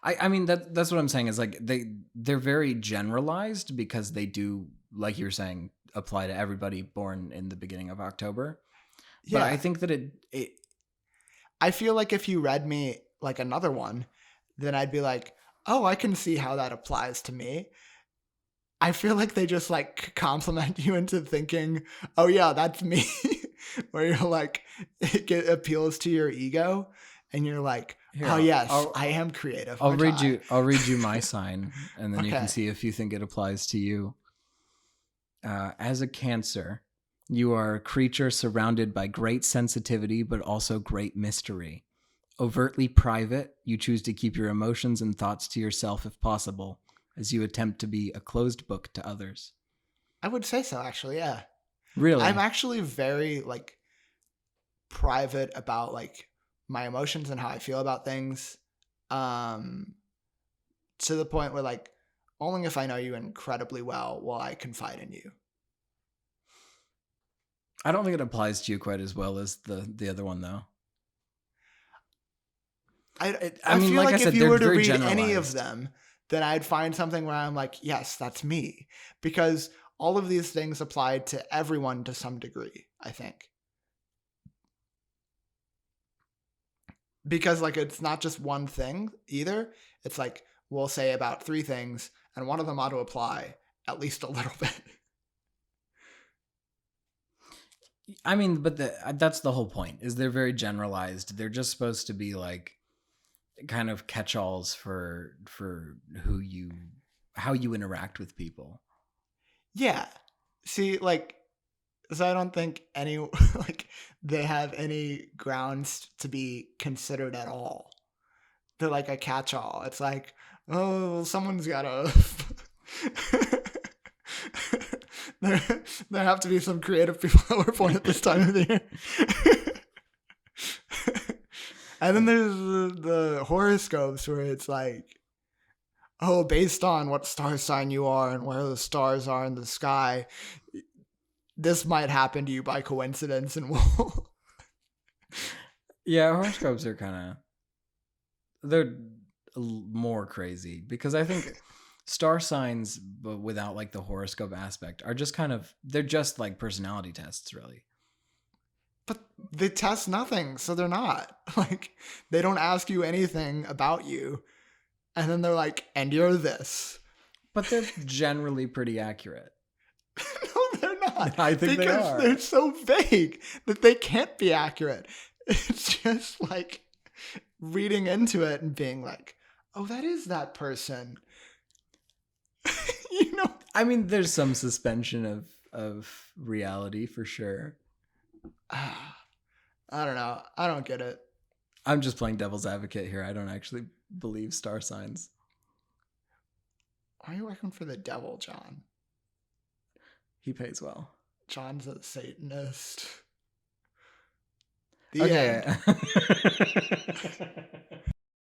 I mean that's what I'm saying is like they're very generalized because they do, like you're saying, apply to everybody born in the beginning of October. Yeah. But I think that it I feel like if you read me like another one, then I'd be like, oh, I can see how that applies to me. I feel like they just like compliment you into thinking, oh yeah, that's me. Where you're like, it appeals to your ego and you're like, oh yes, I am creative. I'll read you my sign and then you can see if you think it applies to you. As a Cancer, you are a creature surrounded by great sensitivity, but also great mystery. Overtly private, you choose to keep your emotions and thoughts to yourself if possible, as you attempt to be a closed book to others. I would say so, actually, yeah. Really? I'm actually very, like, private about, like, my emotions and how I feel about things. To the point where, like, only if I know you incredibly well will I confide in you. I don't think it applies to you quite as well as the other one, though. I feel like if you were to read any of them, then I'd find something where I'm like, yes, that's me. Because all of these things apply to everyone to some degree, I think. Because like it's not just one thing either. It's like we'll say about 3 things, and one of them ought to apply at least a little bit. I mean, but that's the whole point, is they're very generalized. They're just supposed to be like kind of catch-alls for how you interact with people. Yeah. See, like, so I don't think any like they have any grounds to be considered at all. They're like a catch-all. It's like, oh, someone's gotta there have to be some creative people that were born at this time of the year. And then there's the horoscopes where it's like, oh, based on what star sign you are and where the stars are in the sky, this might happen to you by coincidence, and we'll... Yeah, horoscopes are they're more crazy because I think star signs, but without like the horoscope aspect, are just they're just like personality tests, really. But they test nothing, so they're not. Like, they don't ask you anything about you. And then they're like, and you're this. But they're generally pretty accurate. No, they're not. I think they are. Because they're so vague that they can't be accurate. It's just like reading into it and being like, oh, that is that person. You know? I mean, there's some suspension of reality for sure. I don't know. I don't get it. I'm just playing devil's advocate here. I don't actually believe star signs. Why are you working for the devil, John? He pays well. John's a Satanist. Okay.